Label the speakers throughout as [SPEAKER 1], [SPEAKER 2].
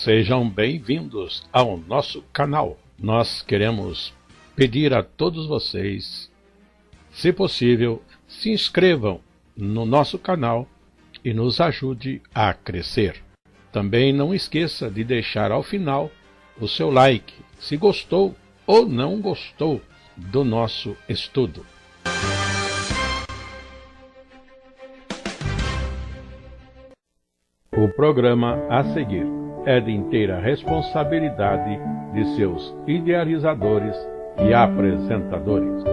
[SPEAKER 1] Sejam bem-vindos ao nosso canal. Nós queremos pedir a todos vocês, se possível, se inscrevam no nosso canal e nos ajude a crescer. Também não esqueça de deixar ao final o seu like, se gostou ou não gostou do nosso estudo. O programa a seguir é de inteira responsabilidade de seus idealizadores e apresentadores.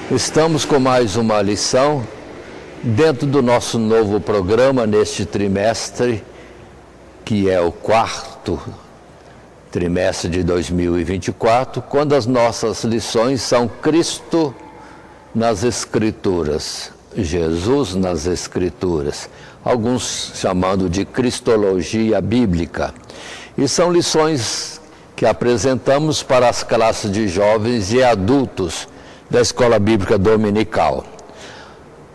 [SPEAKER 2] Estamos com mais uma lição dentro do nosso novo programa neste trimestre, que é o quarto trimestre de 2024, quando as nossas lições são Cristo nas Escrituras, Jesus nas Escrituras, alguns chamando de Cristologia Bíblica. E são lições que apresentamos para as classes de jovens e adultos da Escola Bíblica Dominical.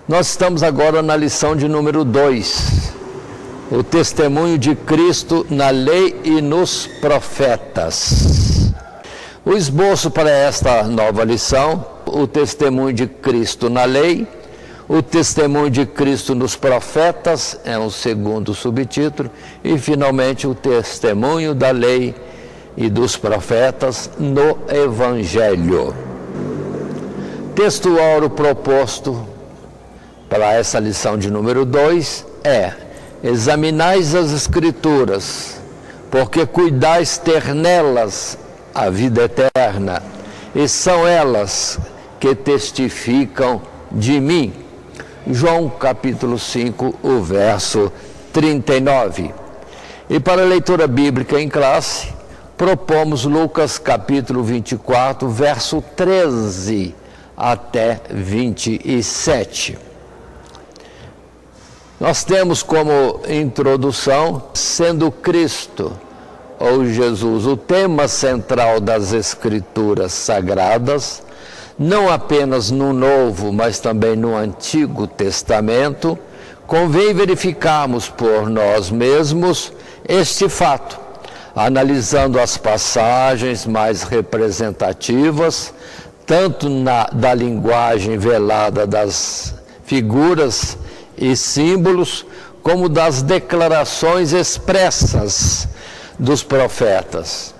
[SPEAKER 2] Nós estamos agora na lição de número 2, o testemunho de Cristo na lei e nos profetas. O esboço para esta nova lição: o testemunho de Cristo na lei, o testemunho de Cristo nos profetas, é um segundo subtítulo, e finalmente o testemunho da lei e dos profetas no Evangelho. Textual proposto para essa lição de número 2 é: examinais as Escrituras, porque cuidais ter nelas a vida eterna, e são elas que testificam de mim. João capítulo 5, o verso 39. E para a leitura bíblica em classe, propomos Lucas capítulo 24, verso 13 até 27. Nós temos como introdução, sendo Cristo ou Jesus o tema central das Escrituras Sagradas, não apenas no Novo, mas também no Antigo Testamento, convém verificarmos por nós mesmos este fato, analisando as passagens mais representativas, tanto da linguagem velada das figuras e símbolos, como das declarações expressas dos profetas.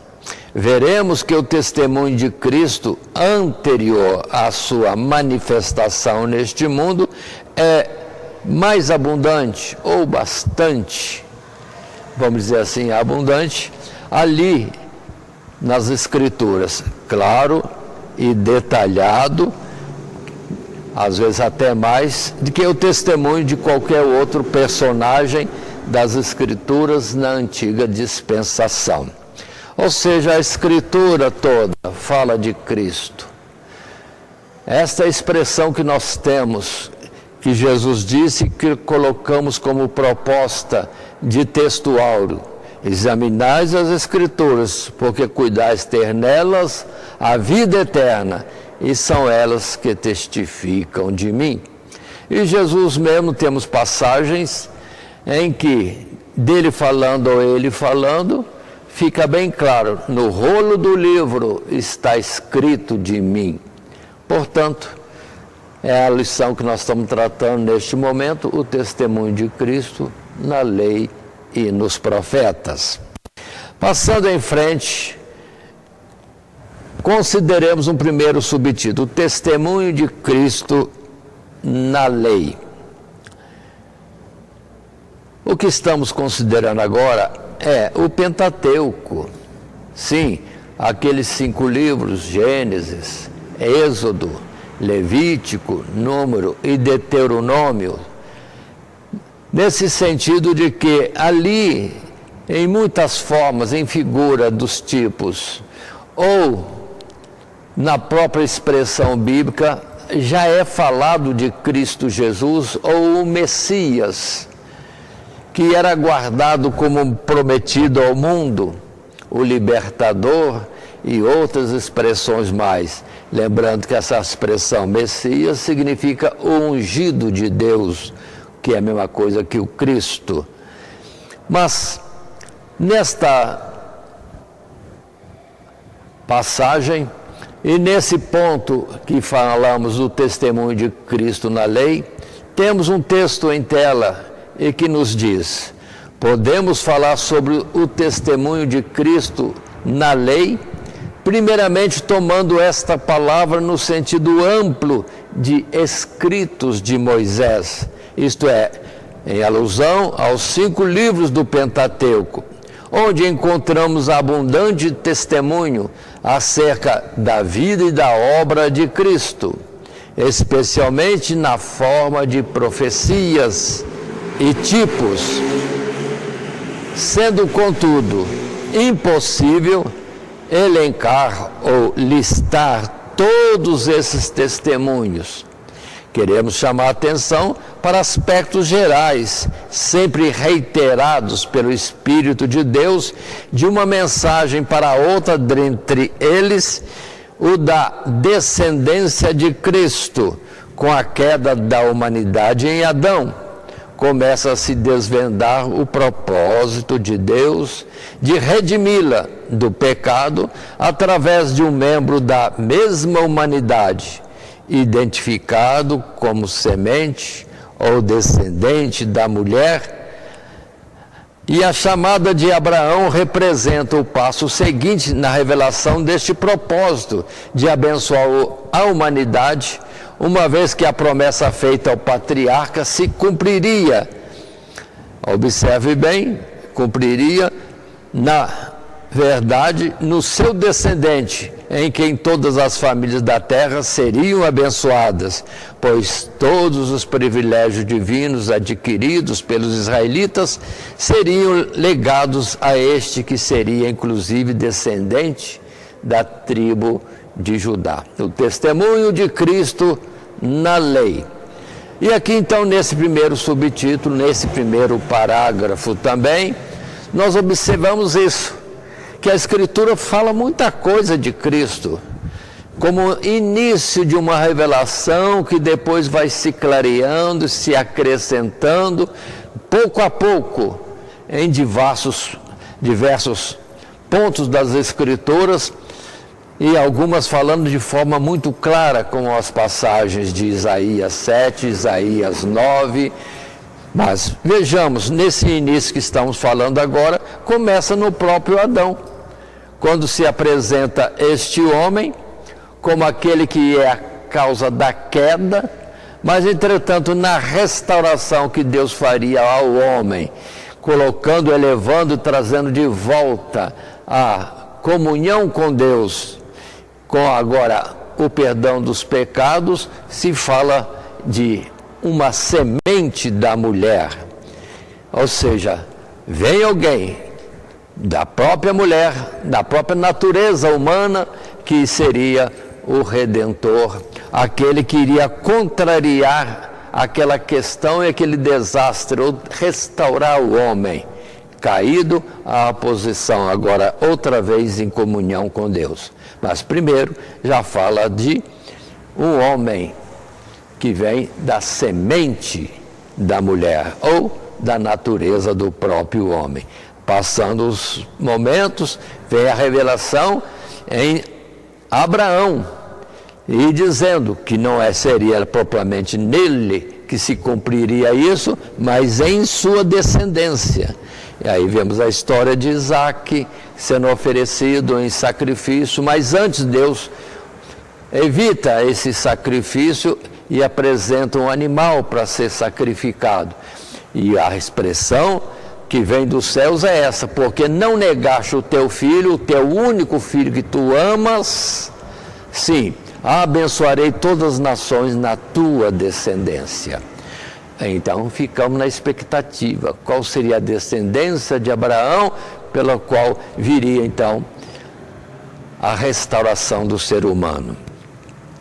[SPEAKER 2] Veremos que o testemunho de Cristo anterior à sua manifestação neste mundo é mais abundante, ou bastante, vamos dizer assim, abundante, ali nas Escrituras. Claro, e detalhado, às vezes até mais, do que o testemunho de qualquer outro personagem das Escrituras na antiga dispensação. Ou seja, a Escritura toda fala de Cristo. Esta é a expressão que nós temos, que Jesus disse, que colocamos como proposta de texto áureo: examinais as Escrituras, porque cuidais ter nelas a vida eterna, e são elas que testificam de mim. E Jesus mesmo, temos passagens em que, dele falando ou ele falando, fica bem claro: no rolo do livro está escrito de mim. Portanto, é a lição que nós estamos tratando neste momento, o testemunho de Cristo na lei e nos profetas. Passando em frente, consideremos um primeiro subtítulo: o testemunho de Cristo na lei. O que estamos considerando agora é o Pentateuco. Sim, aqueles 5 livros: Gênesis, Êxodo, Levítico, Número e Deuteronômio. Nesse sentido de que ali, em muitas formas, em figura dos tipos ou na própria expressão bíblica, já é falado de Cristo Jesus ou o Messias, que era aguardado como prometido ao mundo, o libertador e outras expressões mais. Lembrando que essa expressão Messias significa o ungido de Deus, que é a mesma coisa que o Cristo. Mas, nesta passagem, e nesse ponto que falamos do testemunho de Cristo na lei, temos um texto em tela e que nos diz: podemos falar sobre o testemunho de Cristo na lei, primeiramente tomando esta palavra no sentido amplo de escritos de Moisés, isto é, em alusão aos 5 livros do Pentateuco, onde encontramos abundante testemunho acerca da vida e da obra de Cristo, especialmente na forma de profecias e tipos, sendo, contudo, impossível elencar ou listar todos esses testemunhos. Queremos chamar a atenção para aspectos gerais, sempre reiterados pelo Espírito de Deus, de uma mensagem para outra, dentre eles, o da descendência de Cristo, com a queda da humanidade em Adão. Começa a se desvendar o propósito de Deus de redimi-la do pecado através de um membro da mesma humanidade, identificado como semente ou descendente da mulher. E a chamada de Abraão representa o passo seguinte na revelação deste propósito de abençoar a humanidade, uma vez que a promessa feita ao patriarca se cumpriria. Observe bem, cumpriria na verdade no seu descendente, em quem todas as famílias da terra seriam abençoadas, pois todos os privilégios divinos adquiridos pelos israelitas seriam legados a este, que seria inclusive descendente da tribo de Judá. O testemunho de Cristo na lei. E aqui então, nesse primeiro subtítulo, nesse primeiro parágrafo também, nós observamos isso, que a Escritura fala muita coisa de Cristo, como início de uma revelação que depois vai se clareando, se acrescentando, pouco a pouco, em diversos pontos das Escrituras, e algumas falando de forma muito clara, como as passagens de Isaías 7, Isaías 9, mas vejamos, nesse início que estamos falando agora, começa no próprio Adão, quando se apresenta este homem como aquele que é a causa da queda, mas entretanto na restauração que Deus faria ao homem, colocando, elevando, trazendo de volta a comunhão com Deus, com agora o perdão dos pecados, se fala de uma semente da mulher, ou seja, vem alguém da própria mulher, da própria natureza humana, que seria o Redentor, aquele que iria contrariar aquela questão e aquele desastre, ou restaurar o homem caído à posição agora outra vez em comunhão com Deus. Mas primeiro já fala de um homem que vem da semente da mulher, ou da natureza do próprio homem. Passando os momentos, vem a revelação em Abraão, e dizendo que não seria propriamente nele que se cumpriria isso, mas em sua descendência. E aí vemos a história de Isaac sendo oferecido em sacrifício, mas antes Deus evita esse sacrifício e apresenta um animal para ser sacrificado. E a expressão que vem dos céus é essa: porque não negaste o teu filho, o teu único filho que tu amas, sim, abençoarei todas as nações na tua descendência. Então ficamos na expectativa, qual seria a descendência de Abraão, pela qual viria então a restauração do ser humano.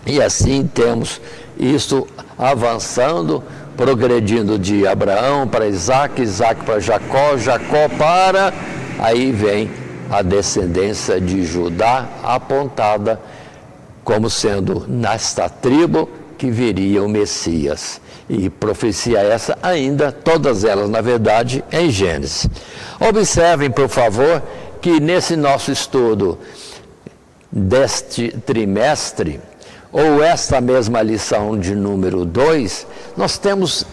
[SPEAKER 2] E assim temos isso avançando, progredindo de Abraão para Isaac, Isaac para Jacó, Jacó para... Aí vem a descendência de Judá apontada como sendo nesta tribo que viria o Messias. E profecia essa ainda, todas elas, na verdade, em Gênesis. Observem, por favor, que nesse nosso estudo deste trimestre, ou esta mesma lição de número 2, nós temos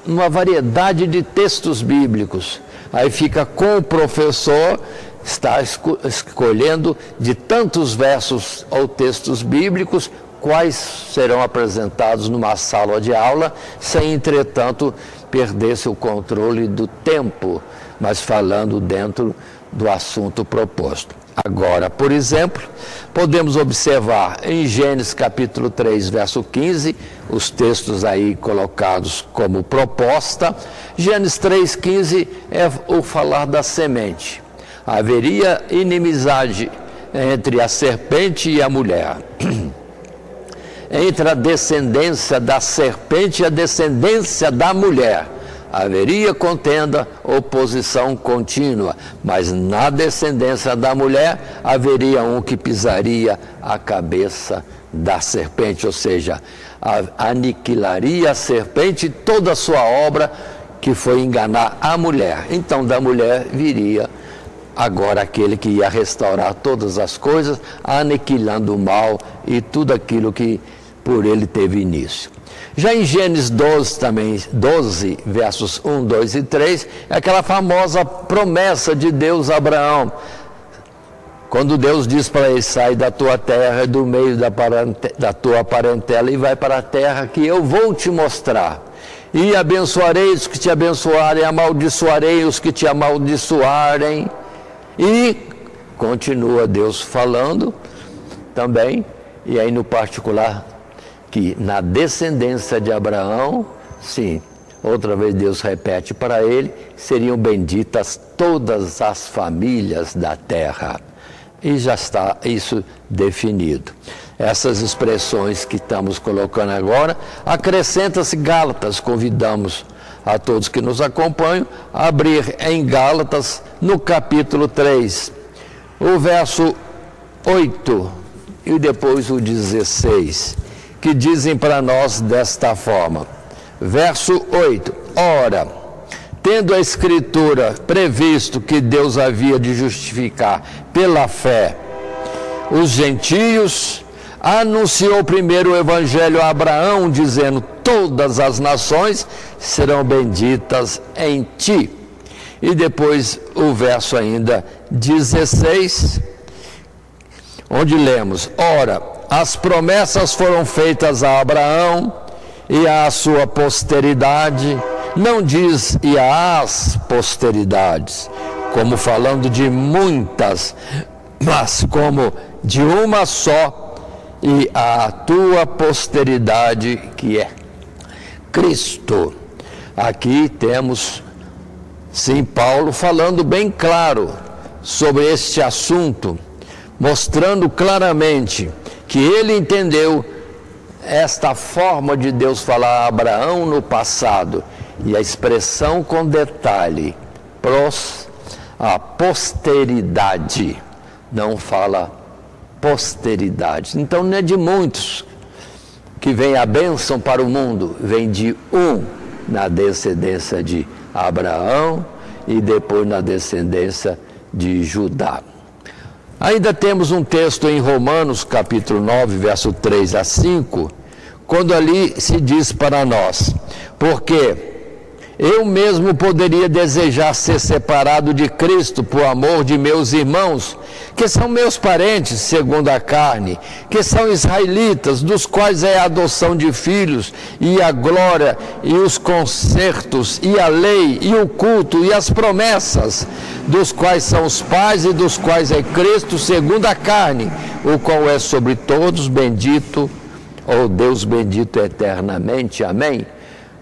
[SPEAKER 2] uma variedade de textos bíblicos. Aí fica com o professor, está escolhendo de tantos versos ou textos bíblicos, quais serão apresentados numa sala de aula, sem, entretanto, perder-se o controle do tempo, mas falando dentro do assunto proposto. Agora, por exemplo, podemos observar em Gênesis capítulo 3, verso 15, os textos aí colocados como proposta. Gênesis 3,15 é o falar da semente. Haveria inimizade entre a serpente e a mulher, entre a descendência da serpente e a descendência da mulher. Haveria contenda, oposição contínua, mas na descendência da mulher haveria um que pisaria a cabeça da serpente, ou seja, aniquilaria a serpente e toda a sua obra que foi enganar a mulher. Então da mulher viria agora aquele que ia restaurar todas as coisas, aniquilando o mal e tudo aquilo que por ele teve início. Já em Gênesis 12 também, 12, versos 1, 2 e 3, é aquela famosa promessa de Deus a Abraão. Quando Deus diz para ele, sai da tua terra, do meio da tua parentela e vai para a terra que eu vou te mostrar. E abençoarei os que te abençoarem, amaldiçoarei os que te amaldiçoarem. E continua Deus falando também, e aí no particular, que na descendência de Abraão, sim, outra vez Deus repete para ele, seriam benditas todas as famílias da terra. E já está isso definido. Essas expressões que estamos colocando agora, acrescenta-se Gálatas. Convidamos a todos que nos acompanham a abrir em Gálatas, no capítulo 3, o verso 8 e depois o 16. Que dizem para nós desta forma, verso 8, ora, tendo a Escritura previsto que Deus havia de justificar pela fé os gentios, anunciou primeiro o Evangelho a Abraão, dizendo, todas as nações serão benditas em ti. E depois o verso ainda 16, onde lemos, ora, as promessas foram feitas a Abraão e à sua posteridade, não diz e às posteridades, como falando de muitas, mas como de uma só, e à tua posteridade, que é Cristo. Aqui temos, sim, Paulo falando bem claro sobre este assunto, mostrando claramente que ele entendeu esta forma de Deus falar a Abraão no passado, e a expressão com detalhe, a posteridade, não fala posteridade. Então não é de muitos que vem a bênção para o mundo, vem de um na descendência de Abraão e depois na descendência de Judá. Ainda temos um texto em Romanos, capítulo 9, verso 3 a 5, quando ali se diz para nós, porque eu mesmo poderia desejar ser separado de Cristo por amor de meus irmãos, que são meus parentes segundo a carne, que são israelitas, dos quais é a adoção de filhos, e a glória, e os concertos, e a lei, e o culto, e as promessas, dos quais são os pais e dos quais é Cristo segundo a carne, o qual é sobre todos bendito, ou Deus bendito eternamente. Amém?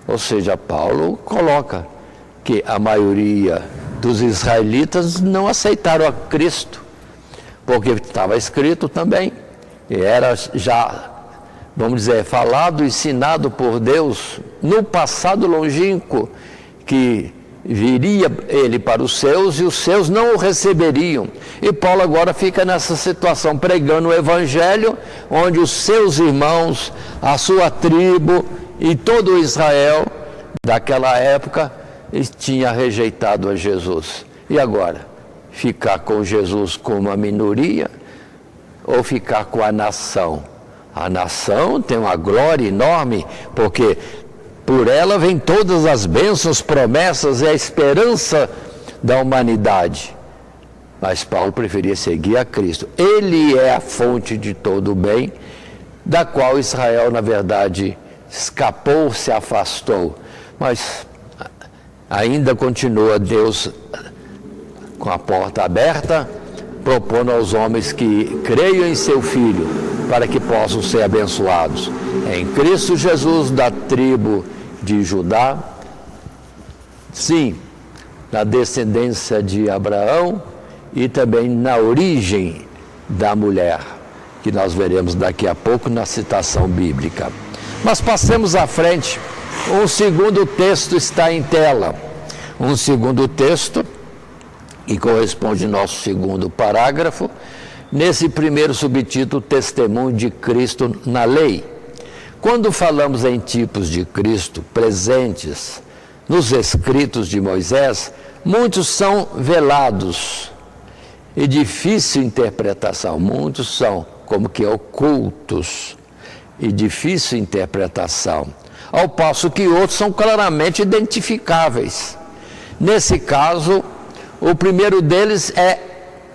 [SPEAKER 2] Ou seja, Paulo coloca que a maioria dos israelitas não aceitaram a Cristo, porque estava escrito também, e era já, vamos dizer, falado, ensinado por Deus no passado longínquo, que viria ele para os seus e os seus não o receberiam. E Paulo agora fica nessa situação, pregando o evangelho, onde os seus irmãos, a sua tribo e todo Israel daquela época tinha rejeitado a Jesus. E agora? Ficar com Jesus como uma minoria ou ficar com a nação? A nação tem uma glória enorme, porque por ela vem todas as bênçãos, promessas e a esperança da humanidade. Mas Paulo preferia seguir a Cristo. Ele é a fonte de todo o bem, da qual Israel, na verdade, escapou, se afastou. Mas ainda continua Deus com a porta aberta, propondo aos homens que creiam em seu Filho, para que possam ser abençoados. Em Cristo Jesus, da tribo de Judá, sim, na descendência de Abraão e também na origem da mulher, que nós veremos daqui a pouco na citação bíblica. Mas passemos à frente. Um segundo texto está em tela. Um segundo texto, que corresponde ao nosso segundo parágrafo, nesse primeiro subtítulo, Testemunho de Cristo na Lei. Quando falamos em tipos de Cristo presentes nos escritos de Moisés, muitos são velados e difícil interpretação. Muitos são como que ocultos e difícil interpretação, ao passo que outros são claramente identificáveis. Nesse caso, o primeiro deles é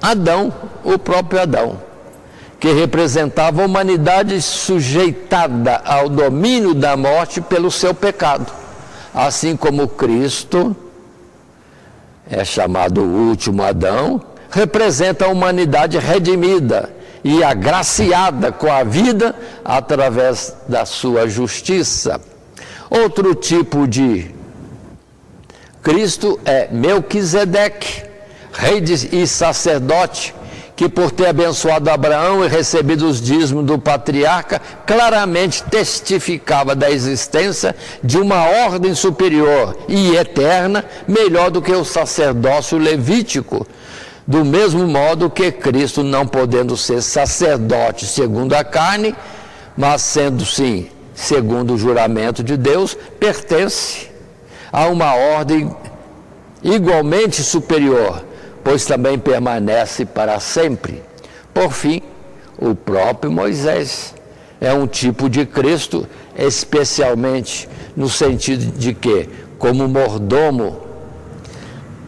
[SPEAKER 2] Adão, o próprio Adão, que representava a humanidade sujeitada ao domínio da morte pelo seu pecado. Assim como Cristo é chamado o último Adão, representa a humanidade redimida e agraciada com a vida através da sua justiça. Outro tipo de Cristo é Melquisedeque, rei e sacerdote, que por ter abençoado Abraão e recebido os dízimos do patriarca, claramente testificava da existência de uma ordem superior e eterna, melhor do que o sacerdócio levítico. Do mesmo modo que Cristo, não podendo ser sacerdote segundo a carne, mas sendo sim segundo o juramento de Deus, pertence a uma ordem igualmente superior, pois também permanece para sempre. Por fim, o próprio Moisés é um tipo de Cristo, especialmente no sentido de que, como mordomo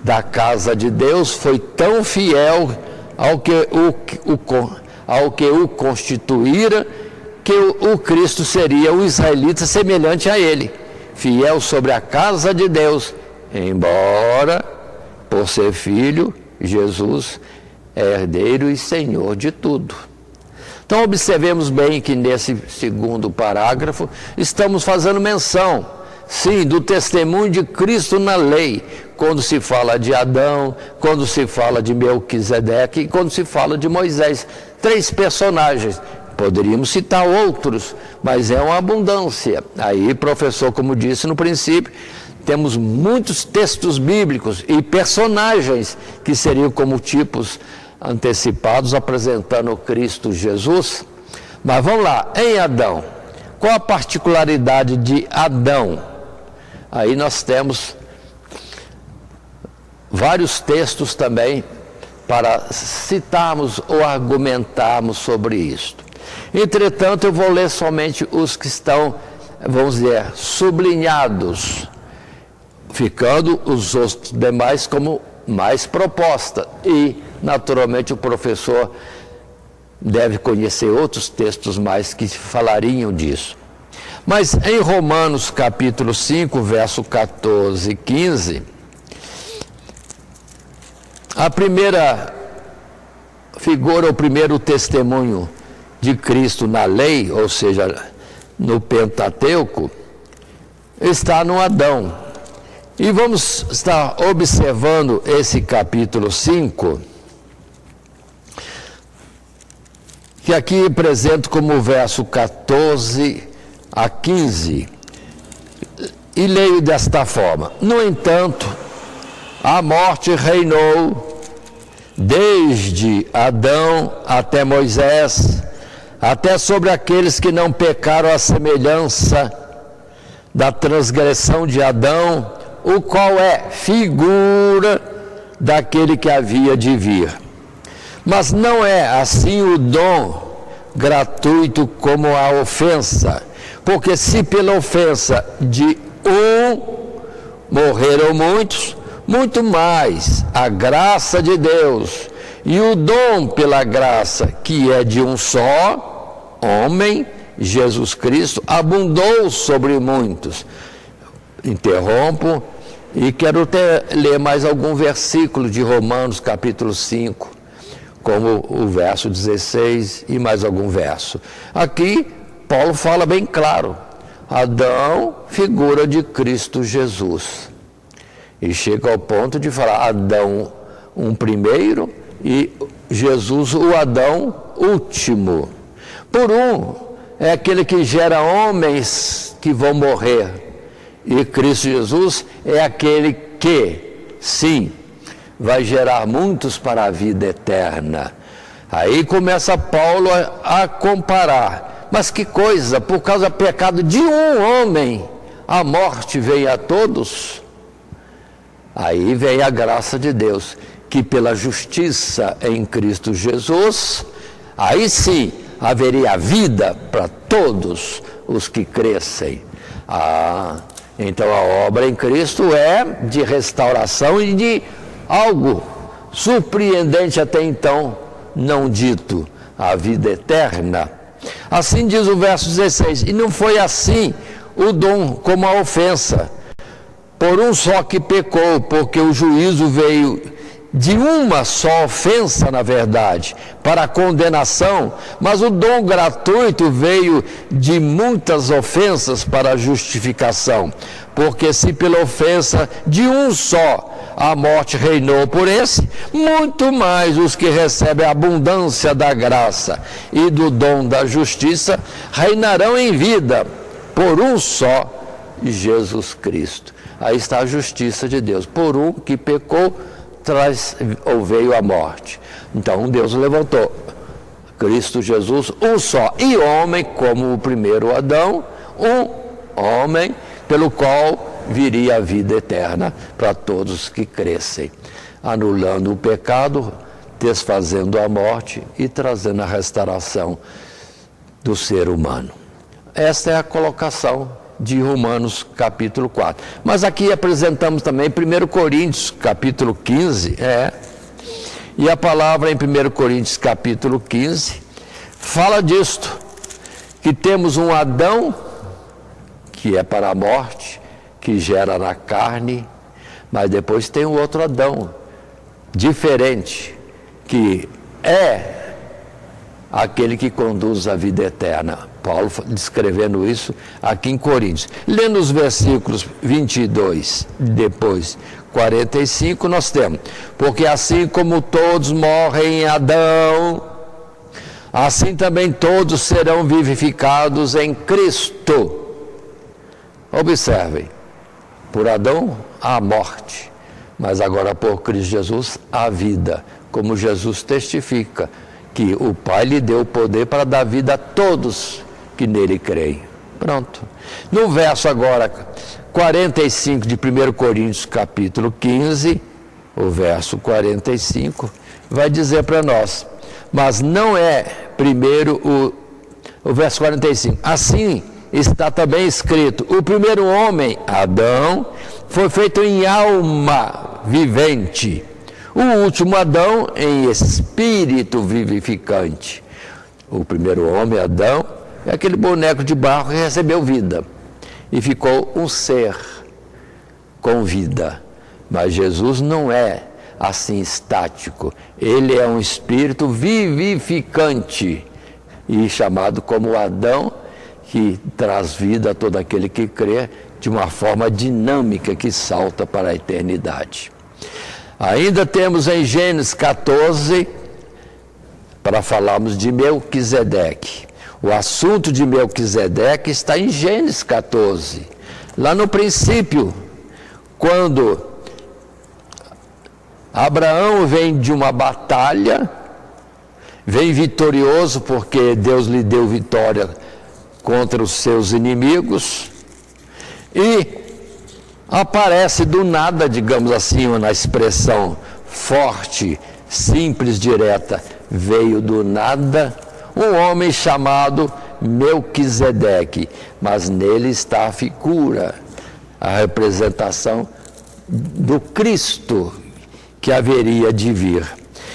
[SPEAKER 2] da casa de Deus, foi tão fiel ao que o constituíra, que o Cristo seria o israelita semelhante a ele, fiel sobre a casa de Deus, embora, por ser filho, Jesus é herdeiro e senhor de tudo. Então observemos bem que nesse segundo parágrafo estamos fazendo menção, sim, do testemunho de Cristo na lei, quando se fala de Adão, quando se fala de Melquisedeque e quando se fala de Moisés. 3 personagens. Poderíamos citar outros, mas é uma abundância. Aí, professor, como disse no princípio, temos muitos textos bíblicos e personagens que seriam como tipos antecipados, apresentando Cristo Jesus. Mas vamos lá, em Adão, qual a particularidade de Adão? Aí nós temos vários textos também para citarmos ou argumentarmos sobre isto. Entretanto, eu vou ler somente os que estão, vamos dizer, sublinhados, ficando os outros demais como mais proposta. E, naturalmente, o professor deve conhecer outros textos mais que falariam disso. Mas em Romanos capítulo 5, verso 14 e 15, a primeira figura, o primeiro testemunho de Cristo na lei, ou seja, no Pentateuco, está no Adão. E vamos estar observando esse capítulo 5, que aqui apresento como verso 14 a 15, e leio desta forma: no entanto, a morte reinou desde Adão até Moisés, até sobre aqueles que não pecaram à semelhança da transgressão de Adão, o qual é figura daquele que havia de vir. Mas não é assim o dom gratuito como a ofensa, porque se pela ofensa de um morreram muitos, muito mais a graça de Deus e o dom pela graça, que é de um só homem, Jesus Cristo, abundou sobre muitos. Interrompo e quero ler mais algum versículo de Romanos capítulo 5, como o verso 16 e mais algum verso. Aqui Paulo fala bem claro: Adão, figura de Cristo Jesus. E chega ao ponto de falar Adão, um primeiro, e Jesus, o Adão último. Por um, é aquele que gera homens que vão morrer. E Cristo Jesus é aquele que, sim, vai gerar muitos para a vida eterna. Aí começa Paulo a comparar. Mas que coisa, por causa do pecado de um homem, a morte veio a todos. Aí vem a graça de Deus, que pela justiça em Cristo Jesus, aí sim haveria vida para todos os que crescem. Então a obra em Cristo é de restauração e de algo surpreendente até então não dito, a vida eterna. Assim diz o verso 16: e não foi assim o dom como a ofensa, por um só que pecou, porque o juízo veio de uma só ofensa, na verdade, para a condenação, mas o dom gratuito veio de muitas ofensas para a justificação. Porque se pela ofensa de um só a morte reinou por esse, muito mais os que recebem a abundância da graça e do dom da justiça reinarão em vida por um só, Jesus Cristo. Aí está a justiça de Deus. Por um que pecou, veio a morte. Então Deus levantou Cristo Jesus, um só, e homem como o primeiro Adão, um homem pelo qual viria a vida eterna para todos que crescem, anulando o pecado, desfazendo a morte e trazendo a restauração do ser humano. Esta é a colocação de Romanos capítulo 4. Mas aqui apresentamos também 1 Coríntios capítulo 15, e a palavra em 1 Coríntios capítulo 15 fala disto, que temos um Adão que é para a morte, que gera na carne, mas depois tem um outro Adão diferente, que é aquele que conduz a vida eterna. Paulo descrevendo isso aqui em Coríntios. Lendo os versículos 22, depois 45, nós temos: porque assim como todos morrem em Adão, assim também todos serão vivificados em Cristo. Observem, por Adão a morte, mas agora por Cristo Jesus a vida, como Jesus testifica que o Pai lhe deu o poder para dar vida a todos que nele creem. Pronto. No verso agora 45 de 1 Coríntios capítulo 15, o verso 45, vai dizer para nós: mas não é primeiro o verso 45, assim está também escrito: o primeiro homem, Adão, foi feito em alma vivente, o último Adão em espírito vivificante. O primeiro homem, Adão, é aquele boneco de barro que recebeu vida e ficou um ser com vida. Mas Jesus não é assim estático, ele é um espírito vivificante e chamado como Adão, que traz vida a todo aquele que crê de uma forma dinâmica que salta para a eternidade. Ainda temos em Gênesis 14 para falarmos de Melquisedeque. O assunto de Melquisedeque está em Gênesis 14. Lá no princípio, quando Abraão vem de uma batalha, vem vitorioso porque Deus lhe deu vitória contra os seus inimigos, e aparece do nada, digamos assim, na expressão forte, simples, direta, veio do nada um homem chamado Melquisedeque, mas nele está a figura, a representação do Cristo que haveria de vir.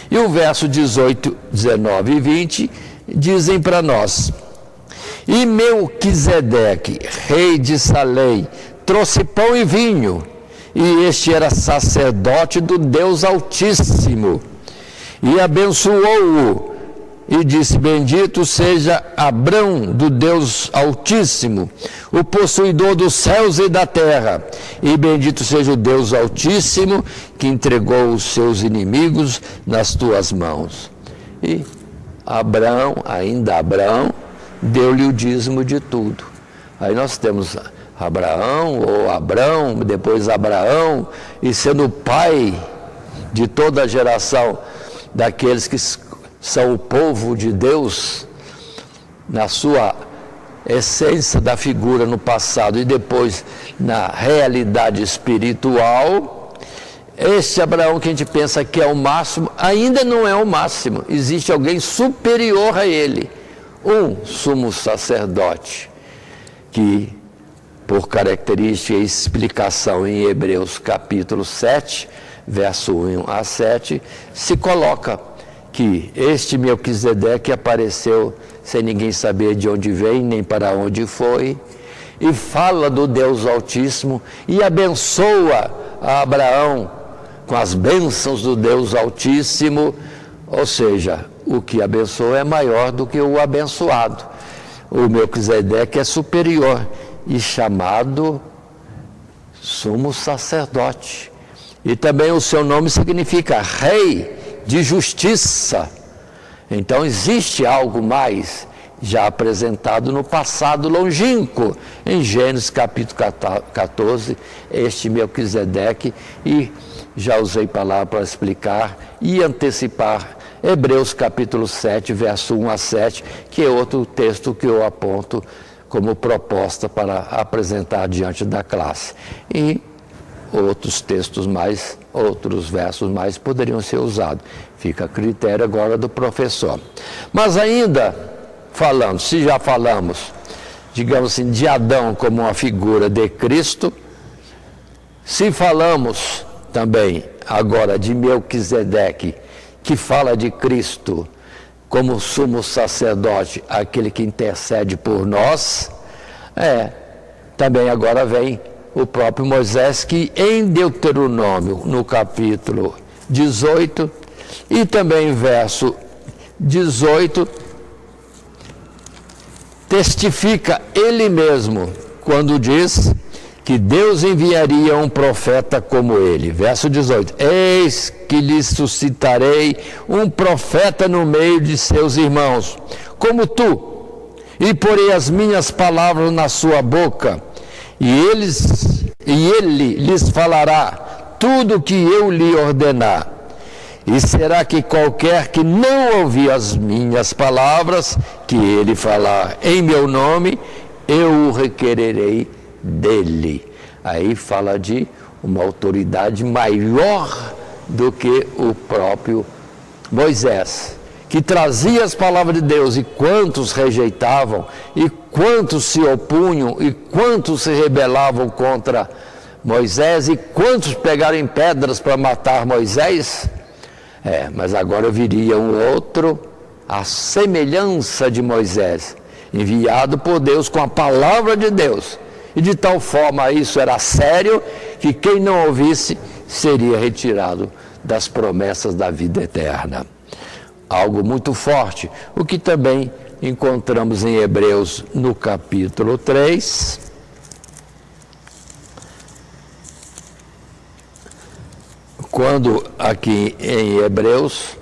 [SPEAKER 2] E o verso 18, 19 e 20 dizem para nós: e Melquisedeque, rei de Salém, trouxe pão e vinho, e este era sacerdote do Deus Altíssimo, e abençoou-o, e disse: bendito seja Abrão do Deus Altíssimo, o possuidor dos céus e da terra, e bendito seja o Deus Altíssimo, que entregou os seus inimigos nas tuas mãos. E Abrão, ainda Abrão, deu-lhe o dízimo de tudo. Aí nós temos Abraão, ou Abrão, depois Abraão, e sendo o pai de toda a geração daqueles que são o povo de Deus, na sua essência da figura no passado e depois na realidade espiritual. Este Abraão que a gente pensa que é o máximo, ainda não é o máximo, existe alguém superior a ele, um sumo sacerdote, que por característica e explicação em Hebreus capítulo 7, verso 1 a 7, se coloca que este Melquisedeque apareceu sem ninguém saber de onde veio, nem para onde foi, e fala do Deus Altíssimo e abençoa a Abraão com as bênçãos do Deus Altíssimo, ou seja, o que abençoa é maior do que o abençoado. O Melquisedeque é superior e chamado sumo sacerdote. E também o seu nome significa rei de justiça. Então existe algo mais já apresentado no passado longínquo, em Gênesis capítulo 14, este Melquisedeque, e já usei palavra para explicar e antecipar Hebreus capítulo 7, verso 1 a 7, que é outro texto que eu aponto como proposta para apresentar diante da classe. E outros textos mais, outros versos mais poderiam ser usados. Fica a critério agora do professor. Mas ainda falando, se já falamos, digamos assim, de Adão como uma figura de Cristo, se falamos também agora de Melquisedeque, que fala de Cristo como sumo sacerdote, aquele que intercede por nós, também agora vem o próprio Moisés, que em Deuteronômio, no capítulo 18, e também verso 18, testifica ele mesmo, quando diz que Deus enviaria um profeta como ele. Verso 18: eis que lhe suscitarei um profeta no meio de seus irmãos, como tu, e porei as minhas palavras na sua boca, e ele lhes falará tudo o que eu lhe ordenar. E será que qualquer que não ouvir as minhas palavras, que ele falar em meu nome, eu o requererei dele. Aí fala de uma autoridade maior do que o próprio Moisés, que trazia as palavras de Deus, e quantos rejeitavam, e quantos se opunham, e quantos se rebelavam contra Moisés, e quantos pegaram em pedras para matar Moisés. Mas agora viria um outro, à semelhança de Moisés, enviado por Deus com a palavra de Deus, e de tal forma isso era sério, que quem não ouvisse seria retirado das promessas da vida eterna. Algo muito forte, o que também encontramos em Hebreus no capítulo 3, quando aqui em Hebreus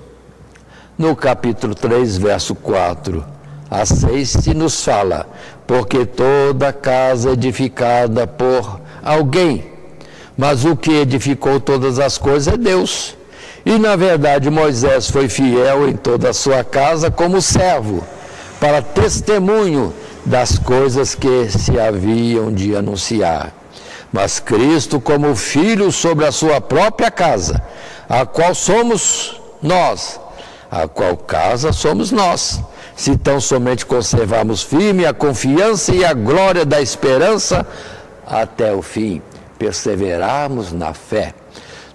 [SPEAKER 2] No capítulo 3, verso 4 a 6, se nos fala: porque toda casa edificada por alguém, mas o que edificou todas as coisas é Deus. E na verdade Moisés foi fiel em toda a sua casa como servo, para testemunho das coisas que se haviam de anunciar. Mas Cristo como filho sobre a sua própria casa, a qual somos nós, a qual casa somos nós, se tão somente conservarmos firme a confiança e a glória da esperança até o fim, perseverarmos na fé.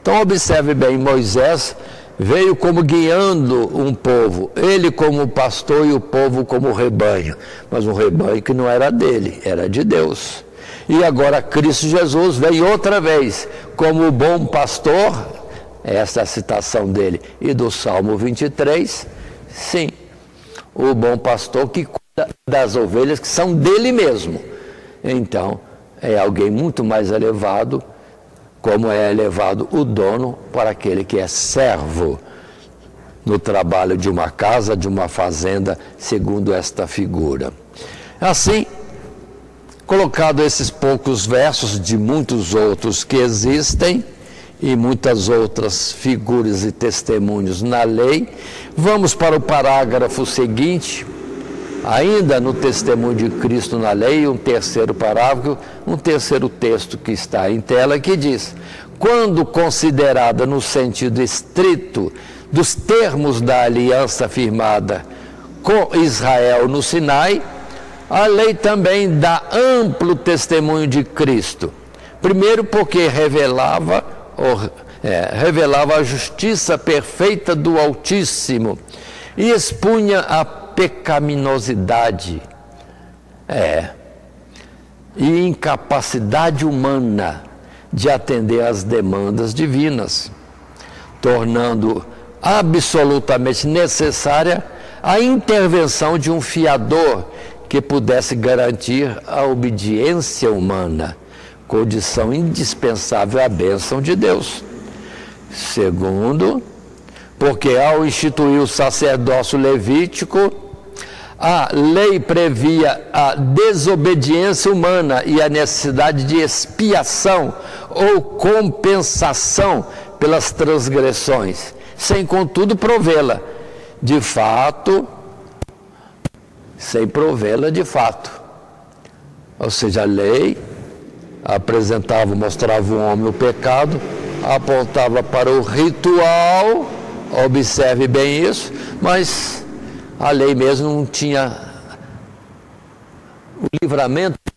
[SPEAKER 2] Então observe bem, Moisés veio como guiando um povo, ele como pastor e o povo como rebanho, mas um rebanho que não era dele, era de Deus. E agora Cristo Jesus vem outra vez como o bom pastor, essa é a citação dele, e do Salmo 23, sim, o bom pastor que cuida das ovelhas que são dele mesmo. Então, é alguém muito mais elevado, como é elevado o dono para aquele que é servo no trabalho de uma casa, de uma fazenda, segundo esta figura. Assim, colocado esses poucos versos de muitos outros que existem, e muitas outras figuras e testemunhos na lei, vamos para o parágrafo seguinte, ainda no testemunho de Cristo na lei, um terceiro parágrafo, um terceiro texto que está em tela, que diz: quando considerada no sentido estrito dos termos da aliança firmada com Israel no Sinai, a lei também dá amplo testemunho de Cristo. Primeiro porque revelava a justiça perfeita do Altíssimo e expunha a pecaminosidade e incapacidade humana de atender às demandas divinas, tornando absolutamente necessária a intervenção de um fiador que pudesse garantir a obediência humana, condição indispensável à bênção de Deus. Segundo, porque ao instituir o sacerdócio levítico, a lei previa a desobediência humana e a necessidade de expiação ou compensação pelas transgressões, sem contudo provê-la de fato, sem provê-la de fato. Ou seja, a lei apresentava, mostrava o homem o pecado, apontava para o ritual, observe bem isso, mas a lei mesmo não tinha o livramento do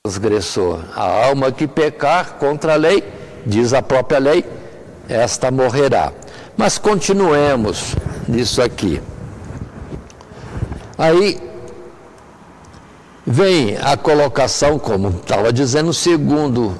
[SPEAKER 2] transgressor. A alma que pecar contra a lei, diz a própria lei, esta morrerá. Mas continuemos nisso aqui. Aí vem a colocação, como estava dizendo, o segundo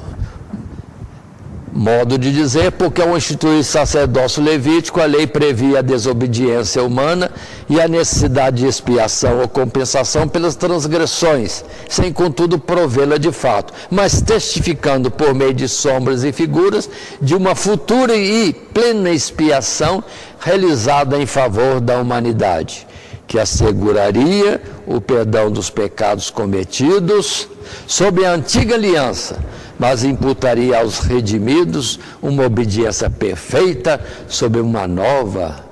[SPEAKER 2] modo de dizer, porque ao instituir sacerdócio levítico, a lei previa a desobediência humana e a necessidade de expiação ou compensação pelas transgressões, sem contudo provê-la de fato, mas testificando por meio de sombras e figuras de uma futura e plena expiação realizada em favor da humanidade, que asseguraria o perdão dos pecados cometidos sob a antiga aliança, mas imputaria aos redimidos uma obediência perfeita sob uma nova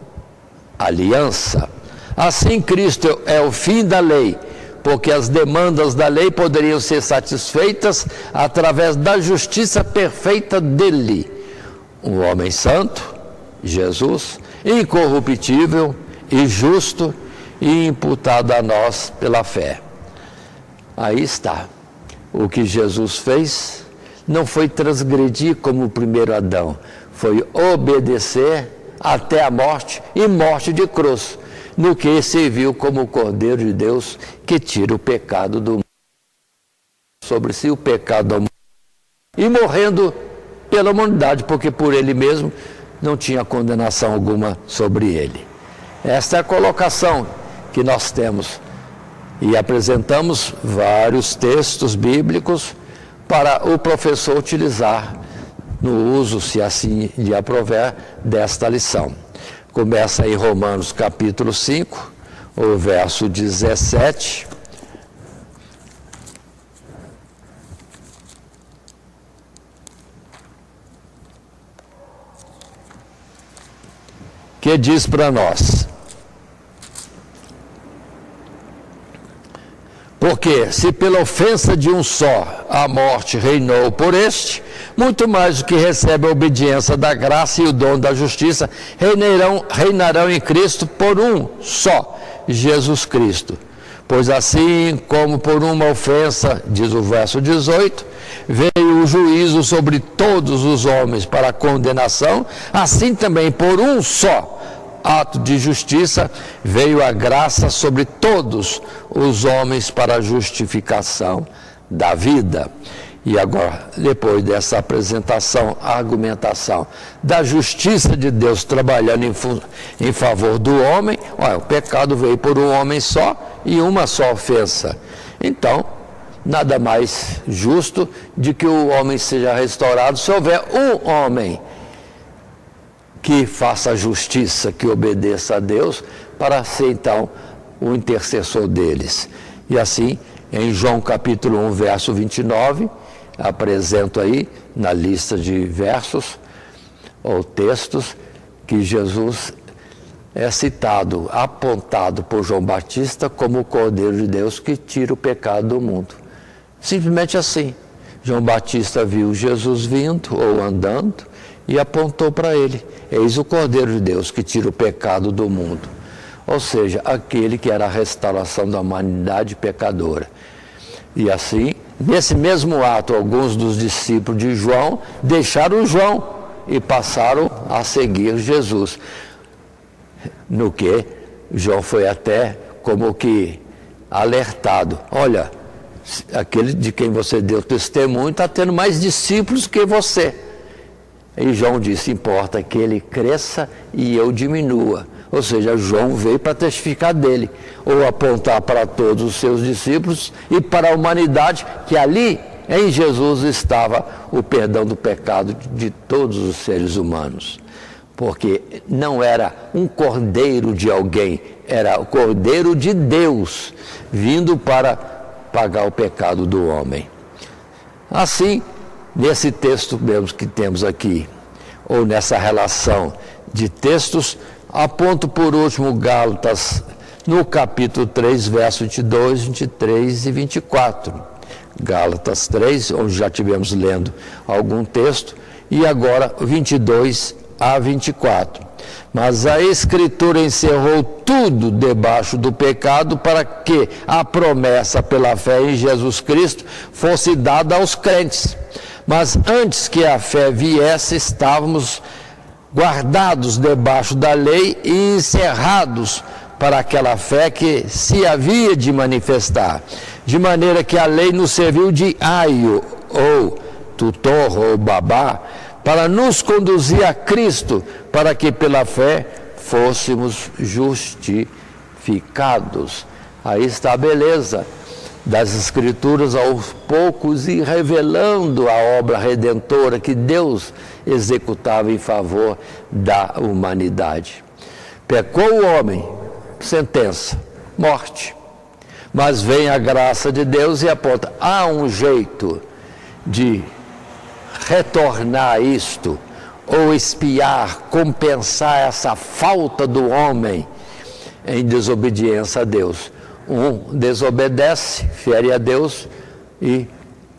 [SPEAKER 2] aliança. Assim, Cristo é o fim da lei, porque as demandas da lei poderiam ser satisfeitas através da justiça perfeita dele, um homem santo, Jesus, incorruptível e justo, e imputado a nós pela fé. Aí está. O que Jesus fez não foi transgredir como o primeiro Adão, foi obedecer até a morte e morte de cruz, no que serviu como o Cordeiro de Deus que tira o pecado do mundo sobre si, o pecado da humanidade, e morrendo pela humanidade, porque por ele mesmo não tinha condenação alguma sobre ele. Esta é a colocação que nós temos e apresentamos vários textos bíblicos para o professor utilizar no uso, se assim lhe aprover, desta lição. Começa em Romanos capítulo 5, o verso 17. Que diz para nós: porque se pela ofensa de um só a morte reinou por este, muito mais do que recebe a obediência da graça e o dom da justiça, reinarão em Cristo por um só, Jesus Cristo. Pois assim como por uma ofensa, diz o verso 18, veio o juízo sobre todos os homens para a condenação, assim também por um só ato de justiça veio a graça sobre todos os homens para a justificação da vida. E agora, depois dessa apresentação, a argumentação da justiça de Deus trabalhando em favor do homem, olha, o pecado veio por um homem só e uma só ofensa. Então, nada mais justo de que o homem seja restaurado se houver um homem que faça justiça, que obedeça a Deus, para ser então o intercessor deles. E assim, em João capítulo 1, verso 29, apresento aí na lista de versos ou textos que Jesus é citado, apontado por João Batista como o Cordeiro de Deus que tira o pecado do mundo. Simplesmente assim. João Batista viu Jesus vindo ou andando e apontou para ele: eis o Cordeiro de Deus que tira o pecado do mundo. Ou seja, aquele que era a restauração da humanidade pecadora. E assim, nesse mesmo ato, alguns dos discípulos de João deixaram João e passaram a seguir Jesus. No que João foi até como que alertado: olha, aquele de quem você deu testemunho está tendo mais discípulos que você. E João disse: importa que ele cresça e eu diminua. Ou seja, João veio para testificar dele, ou apontar para todos os seus discípulos e para a humanidade que ali em Jesus estava o perdão do pecado de todos os seres humanos. Porque não era um cordeiro de alguém, era o Cordeiro de Deus vindo para pagar o pecado do homem. Assim, nesse texto mesmo que temos aqui, ou nessa relação de textos, aponto por último Gálatas, no capítulo 3, verso 22, 23 e 24. Gálatas 3, onde já tivemos lendo algum texto, e agora 22 a 24. Mas a Escritura encerrou tudo debaixo do pecado para que a promessa pela fé em Jesus Cristo fosse dada aos crentes. Mas antes que a fé viesse, estávamos guardados debaixo da lei e encerrados para aquela fé que se havia de manifestar. De maneira que a lei nos serviu de aio, ou tutor, ou babá, para nos conduzir a Cristo, para que pela fé fôssemos justificados. Aí está a beleza das Escrituras, aos poucos e revelando a obra redentora que Deus executava em favor da humanidade. Pecou o homem, sentença, morte. Mas vem a graça de Deus e aponta: há um jeito de retornar isto, ou expiar, compensar essa falta do homem em desobediência a Deus. Um desobedece, fere a Deus e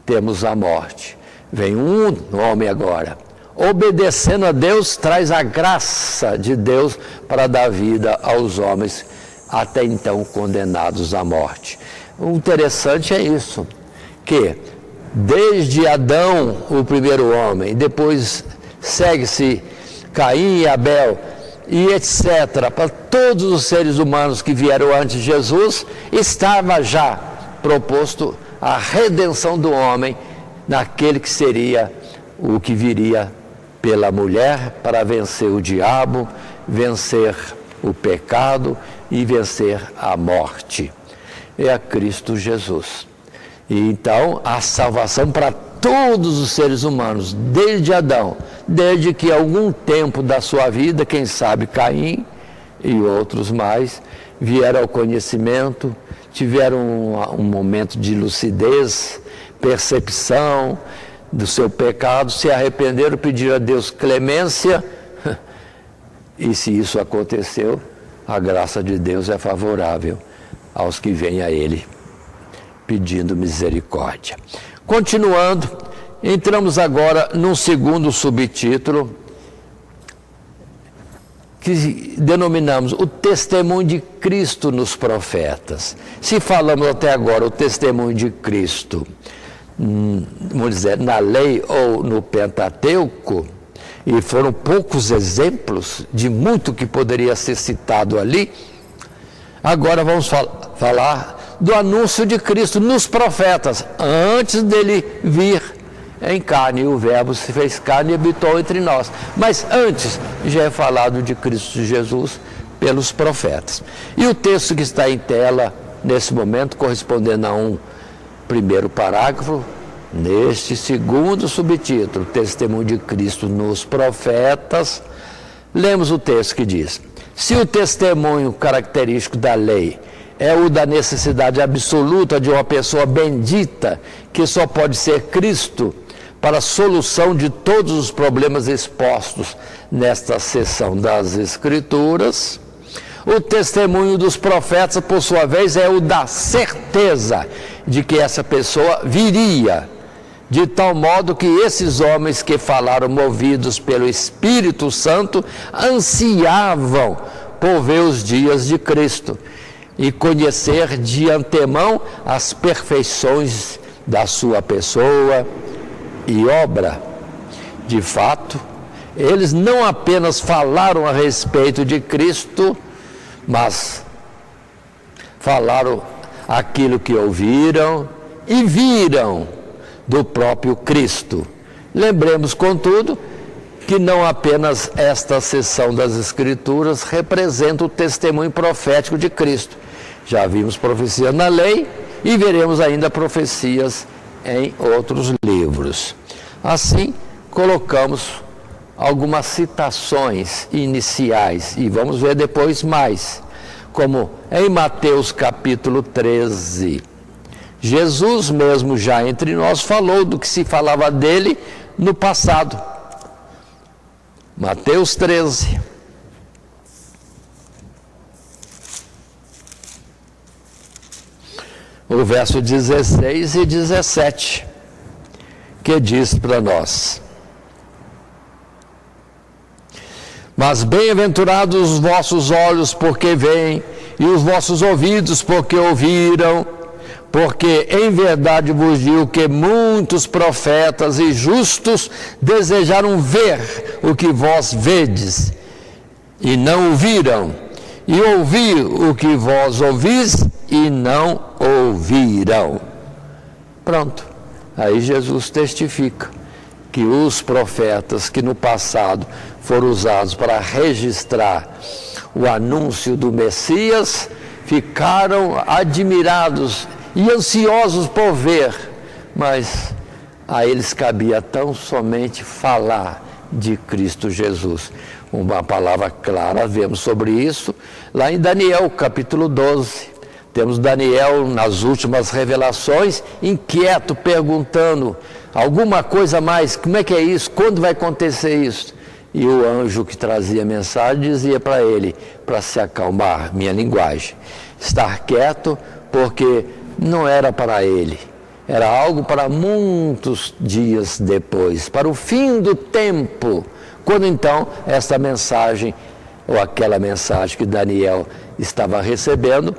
[SPEAKER 2] temos a morte. Vem um homem agora, obedecendo a Deus, traz a graça de Deus para dar vida aos homens até então condenados à morte. O interessante é isso, que desde Adão, o primeiro homem, depois segue-se Caim e Abel, e etc., para todos os seres humanos que vieram antes de Jesus, estava já proposto a redenção do homem naquele que seria o que viria pela mulher para vencer o diabo, vencer o pecado e vencer a morte. É a Cristo Jesus. E então a salvação para todos os seres humanos, desde Adão, desde que algum tempo da sua vida, quem sabe Caim e outros mais, vieram ao conhecimento, tiveram um momento de lucidez, percepção do seu pecado, se arrependeram, pediram a Deus clemência, e se isso aconteceu, a graça de Deus é favorável aos que vêm a Ele pedindo misericórdia. Continuando, entramos agora num segundo subtítulo, que denominamos o testemunho de Cristo nos profetas. Se falamos até agora o testemunho de Cristo, vamos dizer, na lei ou no Pentateuco, e foram poucos exemplos de muito que poderia ser citado ali, agora vamos falar do anúncio de Cristo nos profetas, antes dele vir em carne, e o Verbo se fez carne e habitou entre nós. Mas antes já é falado de Cristo Jesus pelos profetas. E o texto que está em tela nesse momento, correspondendo a um primeiro parágrafo, neste segundo subtítulo, Testemunho de Cristo nos profetas, lemos o texto que diz: se o testemunho característico da lei é o da necessidade absoluta de uma pessoa bendita, que só pode ser Cristo, para a solução de todos os problemas expostos nesta seção das Escrituras, o testemunho dos profetas, por sua vez, é o da certeza de que essa pessoa viria, de tal modo que esses homens que falaram movidos pelo Espírito Santo ansiavam por ver os dias de Cristo e conhecer de antemão as perfeições da sua pessoa e obra. De fato, eles não apenas falaram a respeito de Cristo, mas falaram aquilo que ouviram e viram do próprio Cristo. Lembremos, contudo, que não apenas esta seção das Escrituras representa o testemunho profético de Cristo. Já vimos profecia na lei e veremos ainda profecias em outros livros. Assim, colocamos algumas citações iniciais e vamos ver depois mais, como em Mateus capítulo 13. Jesus mesmo já entre nós falou do que se falava dele no passado. Mateus 13. O verso 16 e 17, que diz para nós: mas bem-aventurados os vossos olhos porque veem, e os vossos ouvidos porque ouviram, porque em verdade vos digo que muitos profetas e justos desejaram ver o que vós vedes, e não ouviram, e ouvir o que vós ouvis, e não ouviram. Pronto. Aí Jesus testifica que os profetas que no passado foram usados para registrar o anúncio do Messias, ficaram admirados e ansiosos por ver, mas a eles cabia tão somente falar de Cristo Jesus. Uma palavra clara, vemos sobre isso lá em Daniel, capítulo 12. Temos Daniel nas últimas revelações, inquieto, perguntando alguma coisa mais, como é que é isso, quando vai acontecer isso? E o anjo que trazia a mensagem dizia para ele, para se acalmar, minha linguagem, estar quieto, porque não era para ele, era algo para muitos dias depois, para o fim do tempo, quando então essa mensagem, ou aquela mensagem que Daniel estava recebendo,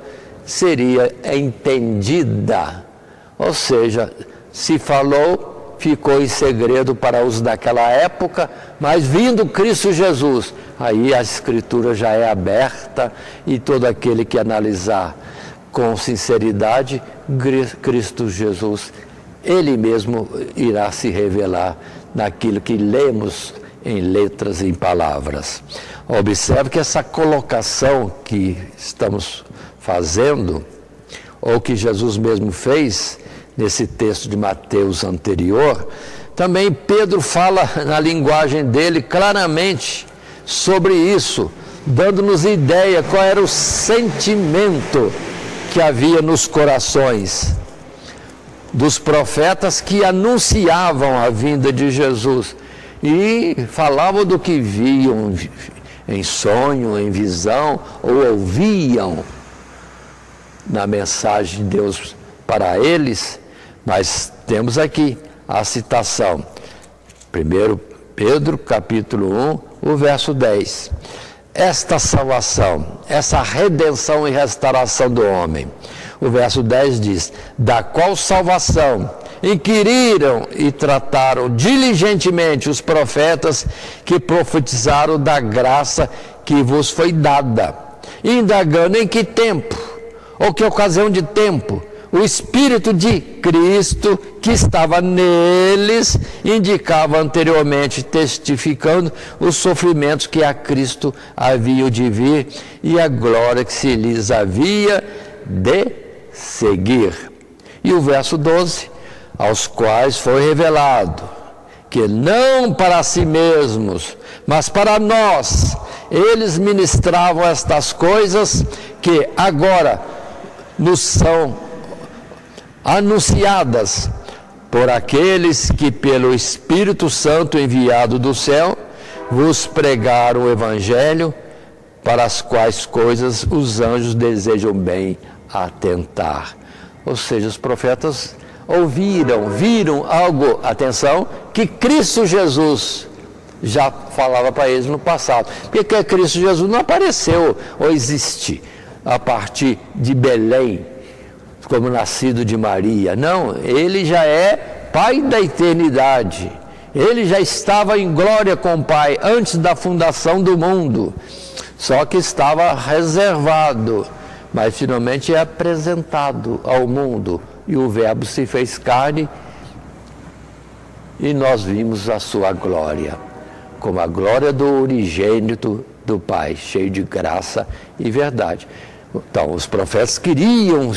[SPEAKER 2] seria entendida. Ou seja, se falou, ficou em segredo para os daquela época, mas vindo Cristo Jesus, aí a Escritura já é aberta e todo aquele que analisar com sinceridade, Cristo Jesus, Ele mesmo irá se revelar naquilo que lemos em letras e em palavras. Observe que essa colocação que estamos fazendo, ou que Jesus mesmo fez nesse texto de Mateus anterior, também Pedro fala na linguagem dele claramente sobre isso, dando-nos ideia qual era o sentimento que havia nos corações dos profetas que anunciavam a vinda de Jesus e falavam do que viam em sonho, em visão, ou ouviam na mensagem de Deus para eles. Mas temos aqui a citação, 1 Pedro capítulo 1, o verso 10. Esta salvação, essa redenção e restauração do homem, o verso 10 diz: da qual salvação inquiriram e trataram diligentemente os profetas que profetizaram da graça que vos foi dada, indagando em que tempo, ou que ocasião de tempo, o Espírito de Cristo que estava neles indicava anteriormente, testificando os sofrimentos que a Cristo haviam de vir e a glória que se lhes havia de seguir. E o verso 12, aos quais foi revelado que não para si mesmos, mas para nós, eles ministravam estas coisas que agora nos são anunciadas por aqueles que pelo Espírito Santo enviado do céu vos pregaram o Evangelho, para as quais coisas os anjos desejam bem atentar. Ou seja, os profetas viram algo, atenção, que Cristo Jesus já falava para eles no passado. Porque Cristo Jesus não apareceu ou existe a partir de Belém, como nascido de Maria. Não, ele já é Pai da eternidade. Ele já estava em glória com o Pai antes da fundação do mundo. Só que estava reservado, mas finalmente é apresentado ao mundo. E o Verbo se fez carne e nós vimos a sua glória, como a glória do unigênito do Pai, cheio de graça e verdade. Então, os profetas queriam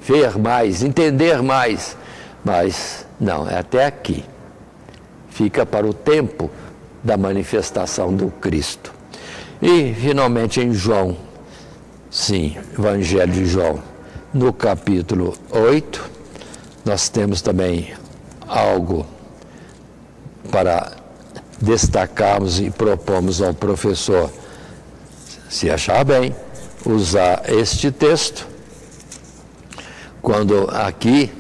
[SPEAKER 2] ver mais, entender mais, mas não, é até aqui. Fica para o tempo da manifestação do Cristo. E, finalmente, em João, sim, Evangelho de João, no capítulo 8, nós temos também algo para destacarmos e propomos ao professor, se achar bem, usar este texto, quando aqui,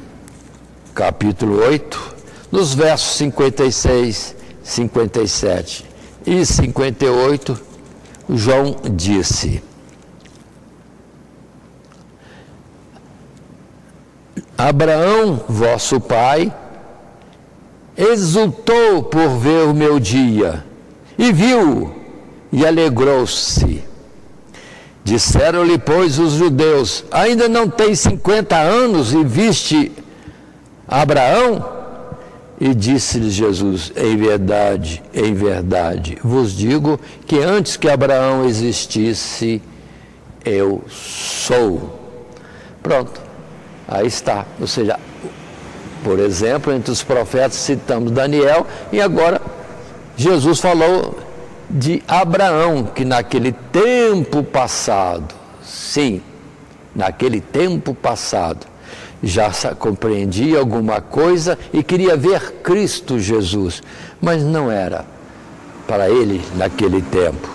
[SPEAKER 2] capítulo 8, nos versos 56, 57 e 58, João disse: Abraão, vosso pai, exultou por ver o meu dia, e viu, e alegrou-se. Disseram-lhe, pois, os judeus: ainda não tens 50 anos e viste Abraão? E disse-lhes Jesus: em verdade, vos digo que antes que Abraão existisse, eu sou. Pronto, aí está. Ou seja, por exemplo, entre os profetas citamos Daniel, e agora Jesus falou de Abraão, que naquele tempo passado, sim, naquele tempo passado, já compreendia alguma coisa e queria ver Cristo Jesus, mas não era para ele naquele tempo.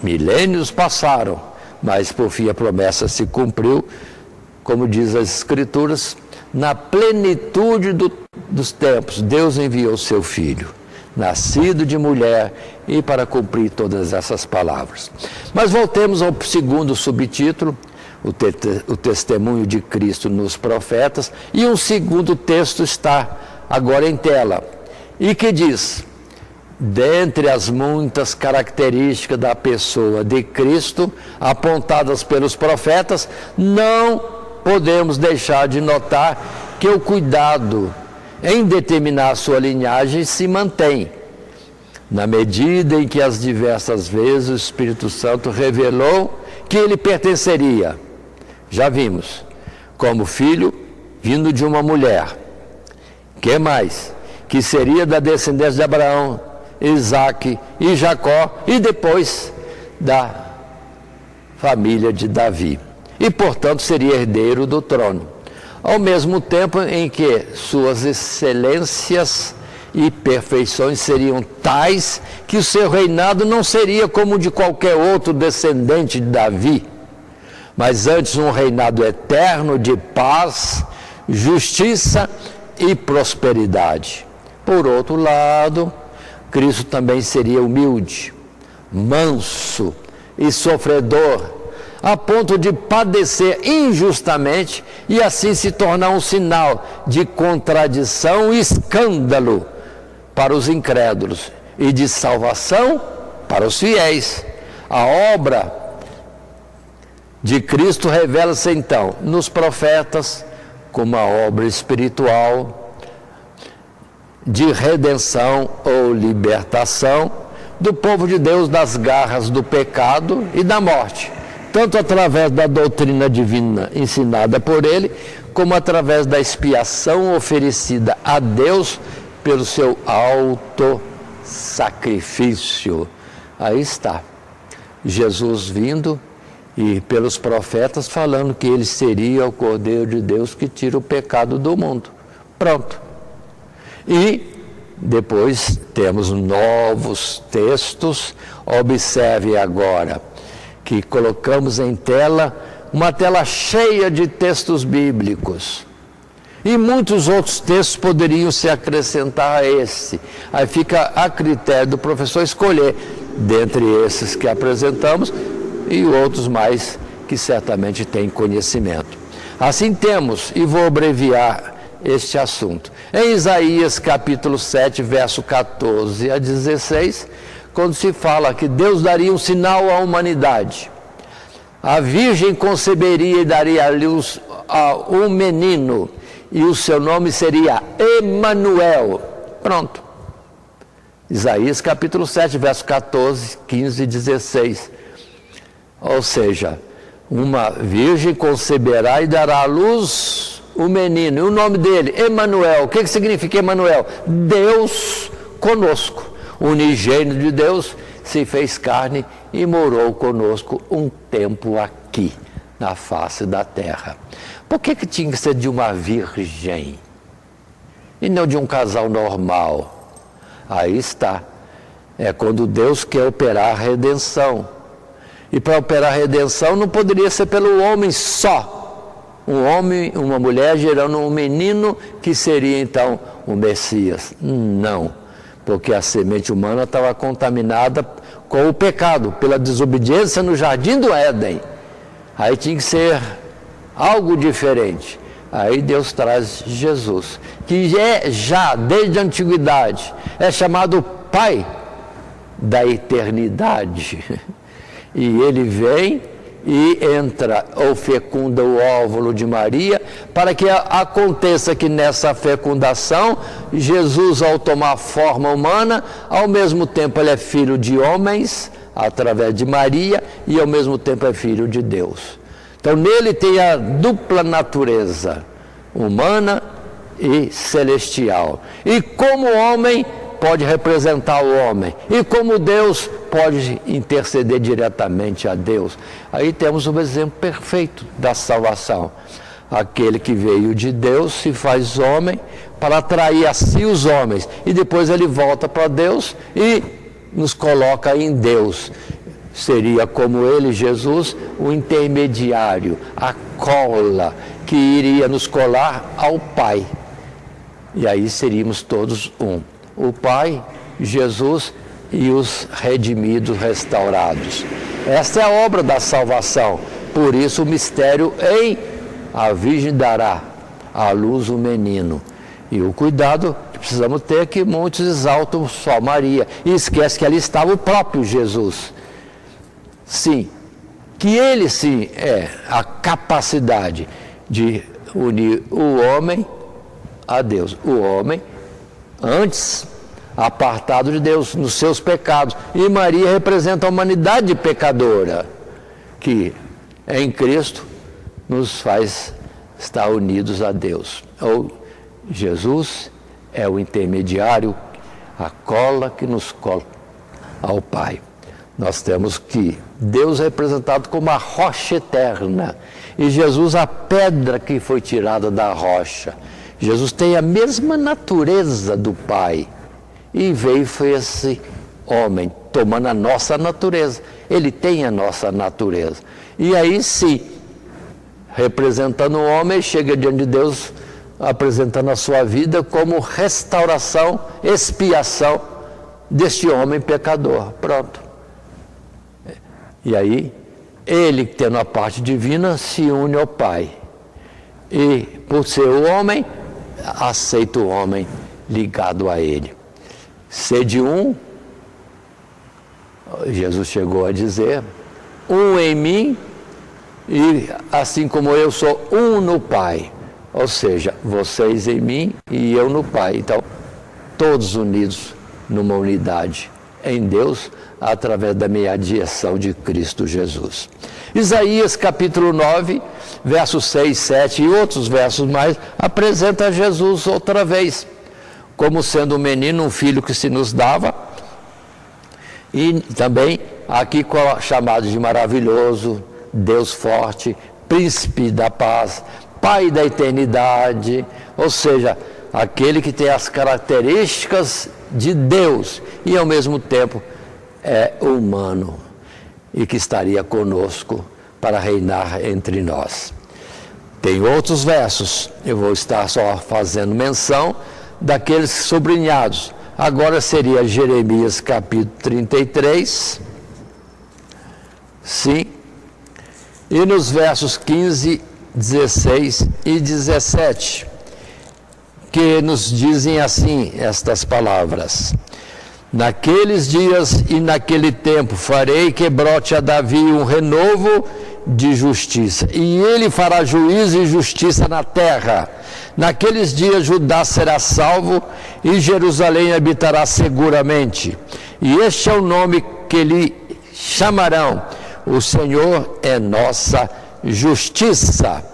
[SPEAKER 2] Milênios passaram, mas por fim a promessa se cumpriu, como diz as Escrituras, na plenitude dos tempos, Deus enviou seu Filho, nascido de mulher, e para cumprir todas essas palavras. Mas voltemos ao segundo subtítulo, o testemunho de Cristo nos profetas, e um segundo texto está agora em tela, e que diz: dentre as muitas características da pessoa de Cristo, apontadas pelos profetas, não podemos deixar de notar que o cuidado em determinar sua linhagem se mantém, na medida em que as diversas vezes o Espírito Santo revelou que ele pertenceria, já vimos, como filho vindo de uma mulher. Que mais? que seria da descendência de Abraão, Isaque e Jacó, e depois da família de Davi. E, portanto, seria herdeiro do trono. Ao mesmo tempo em que suas excelências e perfeições seriam tais que o seu reinado não seria como o de qualquer outro descendente de Davi, mas antes um reinado eterno de paz, justiça e prosperidade. Por outro lado, Cristo também seria humilde, manso e sofredor, a ponto de padecer injustamente e assim se tornar um sinal de contradição e escândalo para os incrédulos e de salvação para os fiéis. A obra de Cristo revela-se então nos profetas como uma obra espiritual de redenção ou libertação do povo de Deus das garras do pecado e da morte, tanto através da doutrina divina ensinada por ele, como através da expiação oferecida a Deus pelo seu alto sacrifício. Aí está, Jesus vindo e pelos profetas falando que ele seria o Cordeiro de Deus que tira o pecado do mundo. Pronto. E depois temos novos textos. Observe agora que colocamos em tela, uma tela cheia de textos bíblicos. E muitos outros textos poderiam se acrescentar a esse. Aí fica a critério do professor escolher, dentre esses que apresentamos, e outros mais que certamente têm conhecimento. Assim temos, e vou abreviar este assunto, em Isaías capítulo 7, verso 14 a 16, quando se fala que Deus daria um sinal à humanidade. A virgem conceberia e daria à luz a um menino, e o seu nome seria Emanuel. Pronto. Isaías capítulo 7, verso 14, 15 e 16. Ou seja, uma virgem conceberá e dará à luz o menino, e o nome dele, Emanuel. O que significa Emanuel? Deus conosco. O unigênito de Deus se fez carne e morou conosco um tempo aqui, na face da terra. Por que tinha que ser de uma virgem e não de um casal normal? Aí está. É quando Deus quer operar a redenção. E para operar a redenção não poderia ser pelo homem só. Um homem, uma mulher gerando um menino que seria então o Messias. Não, porque a semente humana estava contaminada com o pecado, pela desobediência no jardim do Éden. Aí tinha que ser algo diferente. Aí Deus traz Jesus, que é já desde a antiguidade, é chamado Pai da eternidade. E ele vem e entra ou fecunda o óvulo de Maria, para que aconteça que nessa fecundação, Jesus, ao tomar forma humana, ao mesmo tempo ele é filho de homens, através de Maria, e ao mesmo tempo é filho de Deus. Então nele tem a dupla natureza, humana e celestial. E como homem, pode representar o homem, e como Deus pode interceder diretamente a Deus. Aí temos um exemplo perfeito da salvação. Aquele que veio de Deus se faz homem para atrair a si os homens, e depois ele volta para Deus e nos coloca em Deus. Seria como ele, Jesus, o intermediário, a cola que iria nos colar ao Pai. E aí seríamos todos um. O Pai, Jesus e os redimidos, restaurados. Esta é a obra da salvação. Por isso o mistério em a Virgem dará à luz o menino. E o cuidado que precisamos ter é que muitos exaltam só Maria e esquecem que ali estava o próprio Jesus. Sim, que ele sim é a capacidade de unir o homem a Deus. O homem antes apartado de Deus nos seus pecados, e Maria representa a humanidade pecadora que em Cristo nos faz estar unidos a Deus. Ou Jesus é o intermediário, a cola que nos cola ao Pai. Nós temos que Deus é representado como a rocha eterna e Jesus a pedra que foi tirada da rocha. Jesus tem a mesma natureza do Pai e veio foi esse homem tomando a nossa natureza. Ele tem a nossa natureza. E aí sim, representando o homem, chega diante de Deus apresentando a sua vida como restauração, expiação deste homem pecador. Pronto. E aí, ele, tendo a parte divina, se une ao Pai. E, por ser o homem, aceita o homem ligado a ele. Sede um, Jesus chegou a dizer, um em mim, e assim como eu sou um no Pai. Ou seja, vocês em mim e eu no Pai. Então, todos unidos numa unidade em Deus, através da mediação de Cristo Jesus. Isaías capítulo 9, versos 6, 7 e outros versos mais, apresenta Jesus outra vez, como sendo um menino, um filho que se nos dava, e também aqui chamado de maravilhoso, Deus forte, príncipe da paz, Pai da eternidade, ou seja, aquele que tem as características de Deus e ao mesmo tempo é humano e que estaria conosco para reinar entre nós. Tem outros versos, eu vou estar só fazendo menção daqueles sublinhados. Agora seria Jeremias capítulo 33, sim, e nos versos 15, 16 e 17, que nos dizem assim estas palavras: naqueles dias e naquele tempo farei que brote a Davi um renovo de justiça, e ele fará juízo e justiça na terra. Naqueles dias Judá será salvo e Jerusalém habitará seguramente. E este é o nome que lhe chamarão: o Senhor é nossa justiça.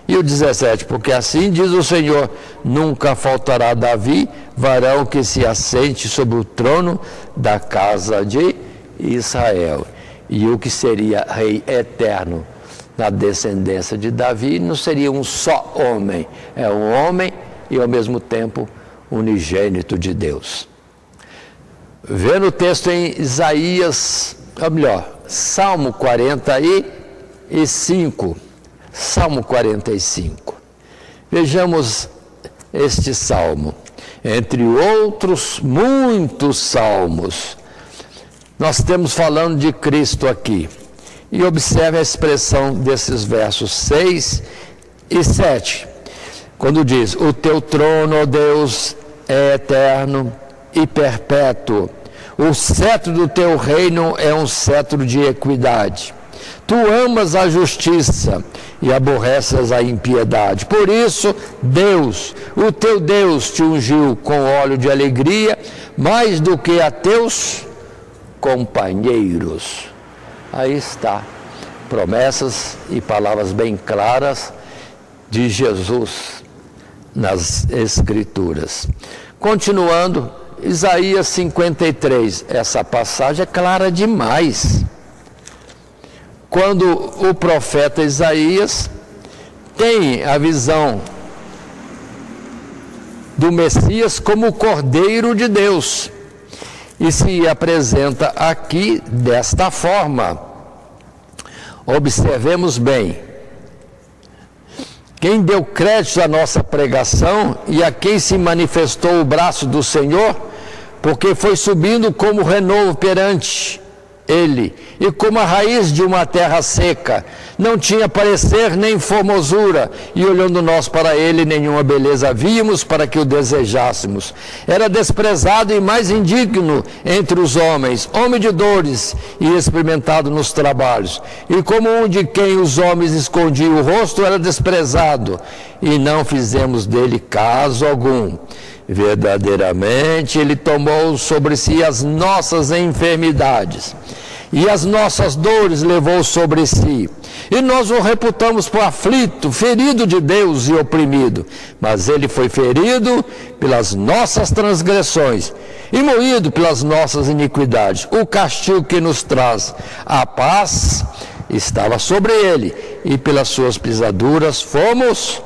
[SPEAKER 2] E o 17, porque assim diz o Senhor, nunca faltará a Davi varão que se assente sobre o trono da casa de Israel. E o que seria rei eterno na descendência de Davi não seria um só homem, é um homem e ao mesmo tempo unigênito de Deus. Vendo o texto em Isaías, ou melhor, Salmo 45, Salmo 45. Vejamos este salmo. Entre outros muitos salmos, nós temos falando de Cristo aqui. E observe a expressão desses versos 6 e 7. Quando diz, o teu trono, ó Deus, é eterno e perpétuo. O cetro do teu reino é um cetro de equidade. Tu amas a justiça e aborreces a impiedade. Por isso, Deus, o teu Deus, te ungiu com óleo de alegria, mais do que a teus companheiros. Aí está, promessas e palavras bem claras de Jesus nas Escrituras. Continuando, Isaías 53, essa passagem é clara demais. Quando o profeta Isaías tem a visão do Messias como o Cordeiro de Deus e se apresenta aqui desta forma. Observemos bem, quem deu crédito à nossa pregação e a quem se manifestou o braço do Senhor, porque foi subindo como renovo perante ele, e como a raiz de uma terra seca, não tinha parecer nem formosura, e olhando nós para ele, nenhuma beleza víamos para que o desejássemos. Era desprezado e mais indigno entre os homens, homem de dores e experimentado nos trabalhos, e como um de quem os homens escondiam o rosto, era desprezado, e não fizemos dele caso algum. Verdadeiramente ele tomou sobre si as nossas enfermidades e as nossas dores levou sobre si. E nós o reputamos por aflito, ferido de Deus e oprimido. Mas ele foi ferido pelas nossas transgressões e moído pelas nossas iniquidades. O castigo que nos traz a paz estava sobre ele, e pelas suas pisaduras fomos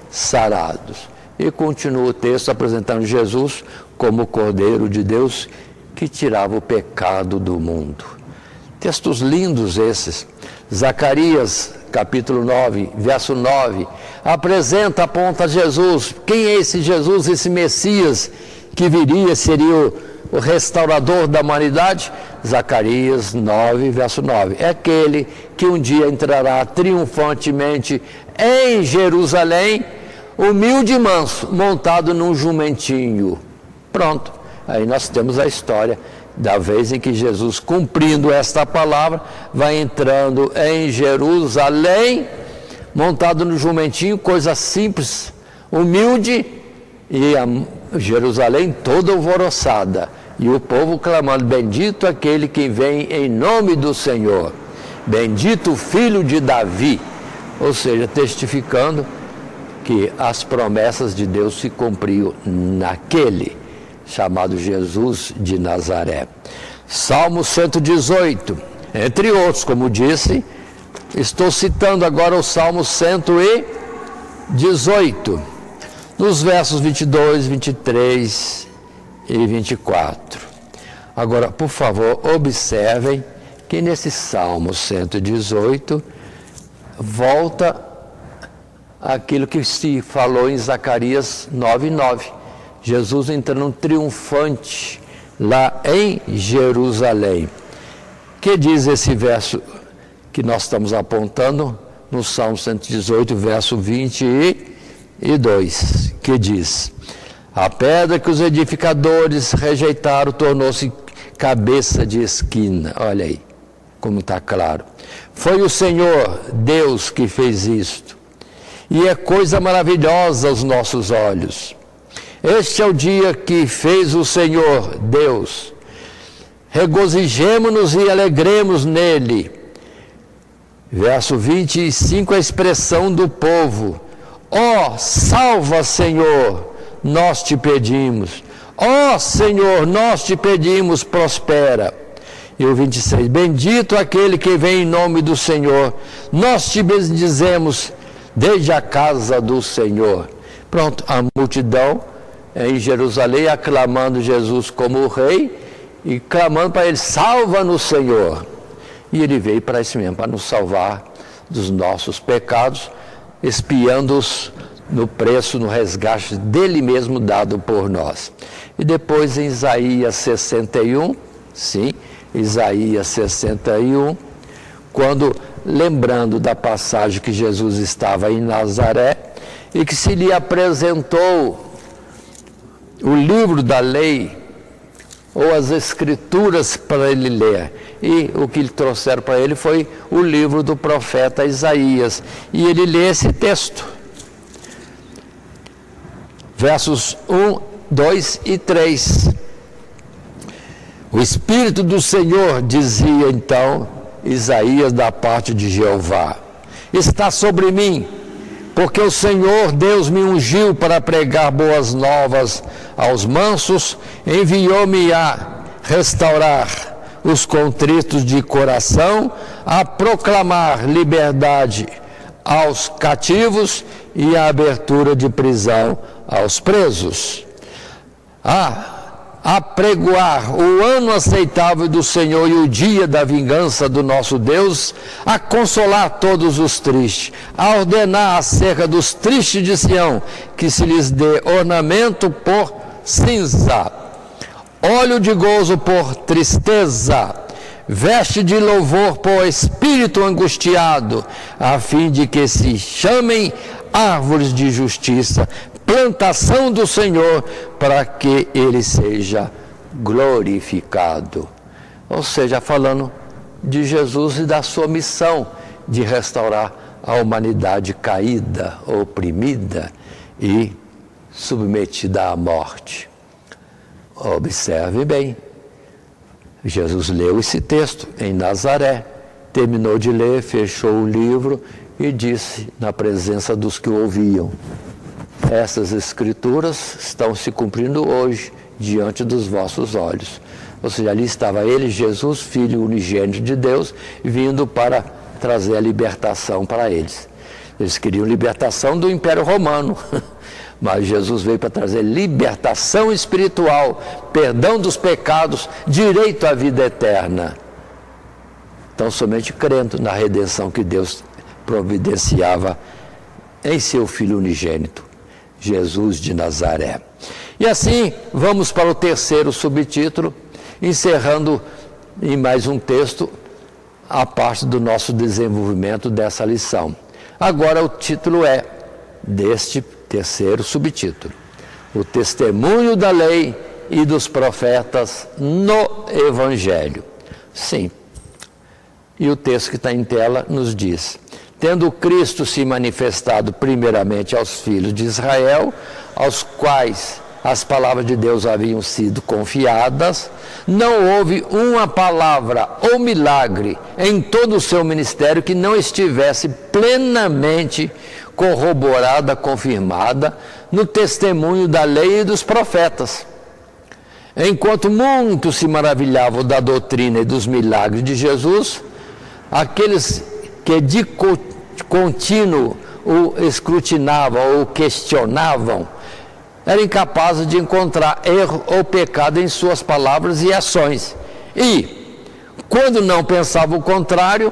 [SPEAKER 2] sarados. E continua o texto apresentando Jesus como o Cordeiro de Deus que tirava o pecado do mundo. Textos lindos esses. Zacarias, capítulo 9, verso 9, aponta Jesus. Quem é esse Jesus, esse Messias que viria, seria o restaurador da humanidade? Zacarias 9, verso 9. É aquele que um dia entrará triunfantemente em Jerusalém, humilde e manso, montado num jumentinho. Pronto, aí nós temos a história da vez em que Jesus, cumprindo esta palavra, vai entrando em Jerusalém, montado no jumentinho, coisa simples, humilde, e a Jerusalém toda alvoroçada, e o povo clamando: bendito aquele que vem em nome do Senhor, bendito o filho de Davi, ou seja, testificando que as promessas de Deus se cumpriam naquele chamado Jesus de Nazaré. Salmo 118, entre outros, como disse, estou citando agora o Salmo 118, nos versos 22, 23 e 24. Agora, por favor, observem que nesse Salmo 118 volta aquilo que se falou em Zacarias 9:9. Jesus entrando triunfante lá em Jerusalém. Que diz esse verso que nós estamos apontando no Salmo 118, verso 22, que diz: a pedra que os edificadores rejeitaram tornou-se cabeça de esquina. Olha aí como está claro. Foi o Senhor Deus que fez isto, e é coisa maravilhosa aos nossos olhos. Este é o dia que fez o Senhor Deus. Regozijemo-nos e alegremos nele. Verso 25, a expressão do povo: ó, salva, Senhor, nós te pedimos. Ó, Senhor, nós te pedimos, prospera. E o 26, bendito aquele que vem em nome do Senhor. Nós te bendizemos desde a casa do Senhor. Pronto, a multidão em Jerusalém aclamando Jesus como o rei e clamando para ele: salva-nos, Senhor. E ele veio para isso mesmo, para nos salvar dos nossos pecados, expiando-os no preço, no resgate dele mesmo dado por nós. E depois em Isaías 61, sim, Isaías 61, quando, lembrando da passagem que Jesus estava em Nazaré e que se lhe apresentou o livro da lei, ou as escrituras para ele ler, e o que lhe trouxeram para ele foi o livro do profeta Isaías, e ele lê esse texto, versos 1, 2 e 3. O Espírito do Senhor, dizia então Isaías da parte de Jeová, está sobre mim, porque o Senhor Deus me ungiu para pregar boas novas aos mansos, enviou-me a restaurar os contritos de coração, a proclamar liberdade aos cativos e a abertura de prisão aos presos, a apregoar o ano aceitável do Senhor e o dia da vingança do nosso Deus, a consolar todos os tristes, a ordenar acerca dos tristes de Sião, que se lhes dê ornamento por cinza, óleo de gozo por tristeza, veste de louvor por espírito angustiado, a fim de que se chamem árvores de justiça, plantação do Senhor, para que ele seja glorificado. Ou seja, falando de Jesus e da sua missão de restaurar a humanidade caída, oprimida e submetida à morte. Observe bem, Jesus leu esse texto em Nazaré, terminou de ler, fechou o livro e disse na presença dos que o ouviam: essas escrituras estão se cumprindo hoje diante dos vossos olhos. Ou seja, ali estava ele, Jesus, Filho unigênito de Deus, vindo para trazer a libertação para eles. Eles queriam libertação do Império Romano, mas Jesus veio para trazer libertação espiritual, perdão dos pecados, direito à vida eterna. Então, somente crendo na redenção que Deus providenciava em seu Filho unigênito, Jesus de Nazaré. E assim, vamos para o terceiro subtítulo, encerrando em mais um texto a parte do nosso desenvolvimento dessa lição. Agora o título é deste terceiro subtítulo: o testemunho da lei e dos profetas no Evangelho. Sim. E o texto que está em tela nos diz: tendo Cristo se manifestado primeiramente aos filhos de Israel, aos quais as palavras de Deus haviam sido confiadas, não houve uma palavra ou milagre em todo o seu ministério que não estivesse plenamente corroborada, confirmada no testemunho da lei e dos profetas. Enquanto muitos se maravilhavam da doutrina e dos milagres de Jesus, aqueles que de contínuo o escrutinavam ou questionavam, eram incapazes de encontrar erro ou pecado em suas palavras e ações. E, quando não pensavam o contrário,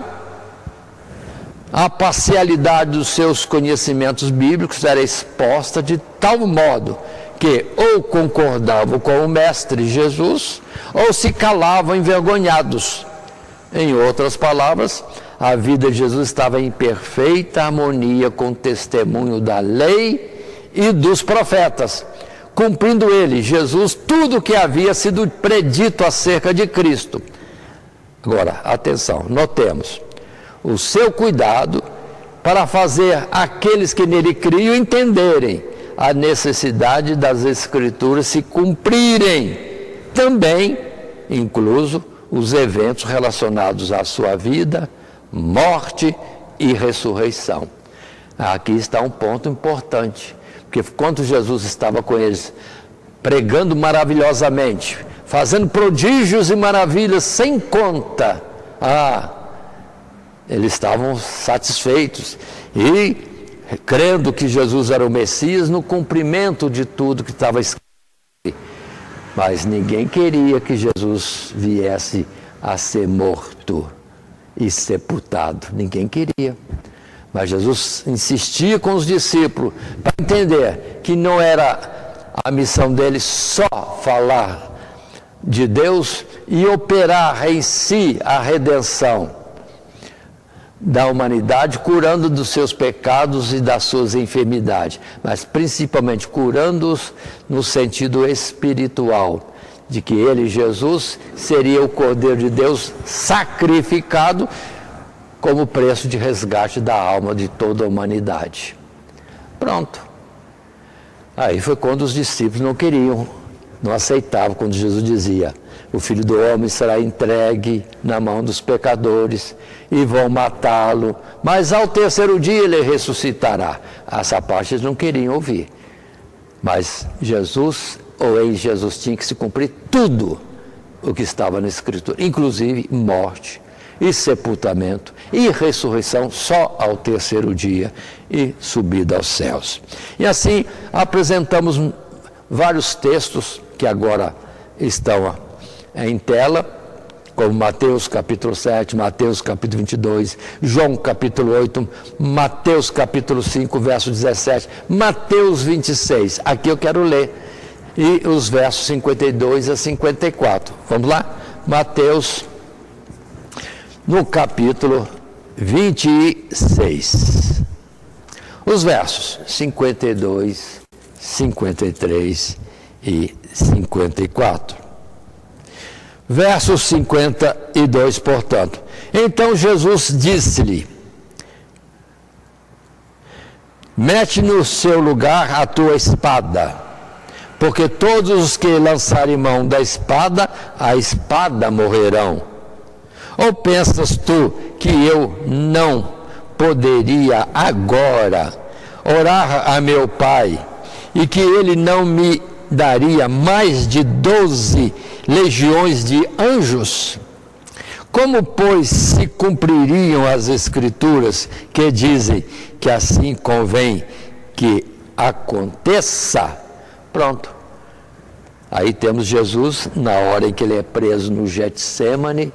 [SPEAKER 2] a parcialidade dos seus conhecimentos bíblicos era exposta de tal modo que ou concordavam com o Mestre Jesus, ou se calavam envergonhados. Em outras palavras, a vida de Jesus estava em perfeita harmonia com o testemunho da lei e dos profetas, cumprindo ele, Jesus, tudo o que havia sido predito acerca de Cristo. Agora, atenção, notemos o seu cuidado para fazer aqueles que nele criam entenderem a necessidade das Escrituras se cumprirem, também incluso os eventos relacionados à sua vida, morte e ressurreição. Aqui está um ponto importante, porque quando Jesus estava com eles, pregando maravilhosamente, fazendo prodígios e maravilhas sem conta, eles estavam satisfeitos e crendo que Jesus era o Messias no cumprimento de tudo que estava escrito. Mas ninguém queria que Jesus viesse a ser morto e sepultado. Ninguém queria. Mas Jesus insistia com os discípulos para entender que não era a missão dele só falar de Deus e operar em si a redenção da humanidade, curando dos seus pecados e das suas enfermidades, mas principalmente curando-os no sentido espiritual, de que ele, Jesus, seria o Cordeiro de Deus sacrificado como preço de resgate da alma de toda a humanidade. Pronto. Aí foi quando os discípulos não queriam, não aceitavam, quando Jesus dizia: o Filho do Homem será entregue na mão dos pecadores e vão matá-lo, mas ao terceiro dia ele ressuscitará. Essa parte eles não queriam ouvir. Mas Jesus, ou em Jesus, tinha que se cumprir tudo o que estava na Escritura, inclusive morte e sepultamento e ressurreição só ao terceiro dia e subida aos céus. E assim apresentamos vários textos que agora estão em tela, como Mateus capítulo 7, Mateus capítulo 22, João capítulo 8, Mateus capítulo 5, verso 17, Mateus 26. Aqui eu quero ler, e os versos 52 a 54. Vamos lá? Mateus, no capítulo 26. Os versos 52, 53 e 54. Verso 52, portanto. Então Jesus disse-lhe: mete no seu lugar a tua espada, porque todos os que lançarem mão da espada, a espada morrerão. Ou pensas tu que eu não poderia agora orar a meu Pai, e que ele não me daria mais de 12 legiões de anjos? Como, pois, se cumpririam as Escrituras que dizem que assim convém que aconteça? Pronto. Aí temos Jesus, na hora em que ele é preso no Getsêmani.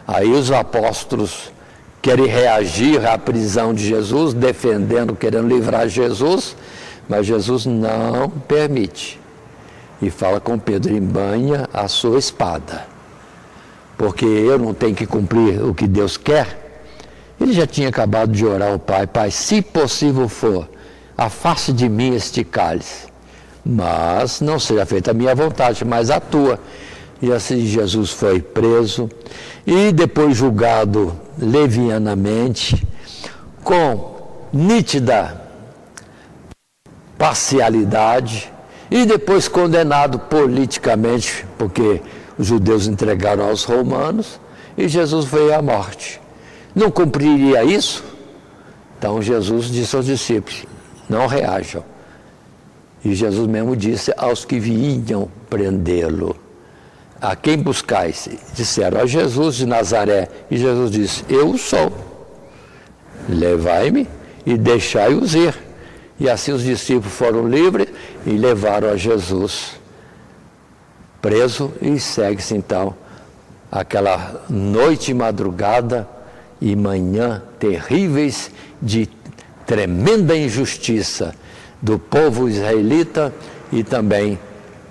[SPEAKER 2] Aí os apóstolos querem reagir à prisão de Jesus, defendendo, querendo livrar Jesus, mas Jesus não permite. E fala com Pedro: embanha a sua espada, porque eu não tenho que cumprir o que Deus quer. Ele já tinha acabado de orar ao Pai: Pai, se possível for, afaste de mim este cálice, mas não seja feita a minha vontade, mas a tua. E assim Jesus foi preso e depois julgado levianamente, com nítida parcialidade, e depois condenado politicamente, porque os judeus entregaram aos romanos, e Jesus veio à morte. Não cumpriria isso? Então Jesus disse aos discípulos: não reajam. E Jesus mesmo disse aos que vinham prendê-lo: a quem buscais? Disseram: a Jesus de Nazaré. E Jesus disse: eu sou. Levai-me e deixai-os ir. E assim os discípulos foram livres e levaram a Jesus preso, e segue-se então aquela noite e madrugada e manhã terríveis de tremenda injustiça do povo israelita e também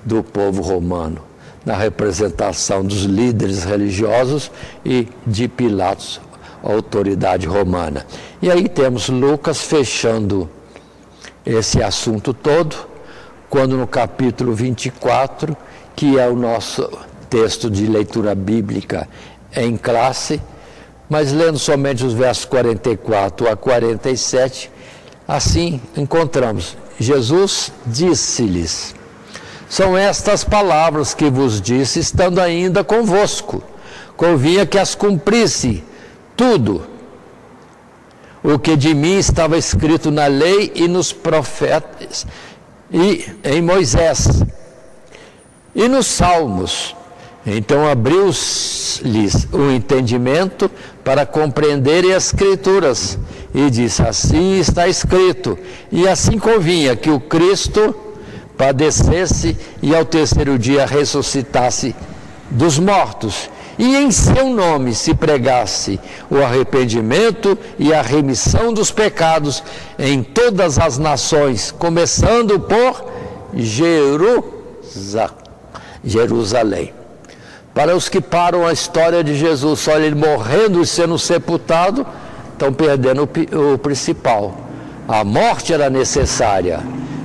[SPEAKER 2] do povo romano, na representação dos líderes religiosos e de Pilatos, a autoridade romana. E aí temos Lucas fechando esse assunto todo, quando no capítulo 24, que é o nosso texto de leitura bíblica em classe, mas lendo somente os versos 44 a 47, assim encontramos: Jesus disse-lhes: são estas palavras que vos disse, estando ainda convosco. Convinha que as cumprisse tudo o que de mim estava escrito na lei e nos profetas, e em Moisés, e nos Salmos. Então abriu-lhes o entendimento para compreenderem as Escrituras, e disse: assim está escrito, e assim convinha que o Cristo padecesse e ao terceiro dia ressuscitasse dos mortos, e em seu nome se pregasse o arrependimento e a remissão dos pecados em todas as nações, começando por Jerusalém. Para os que param a história de Jesus, só ele morrendo e sendo sepultado, estão perdendo o principal. A morte era necessária,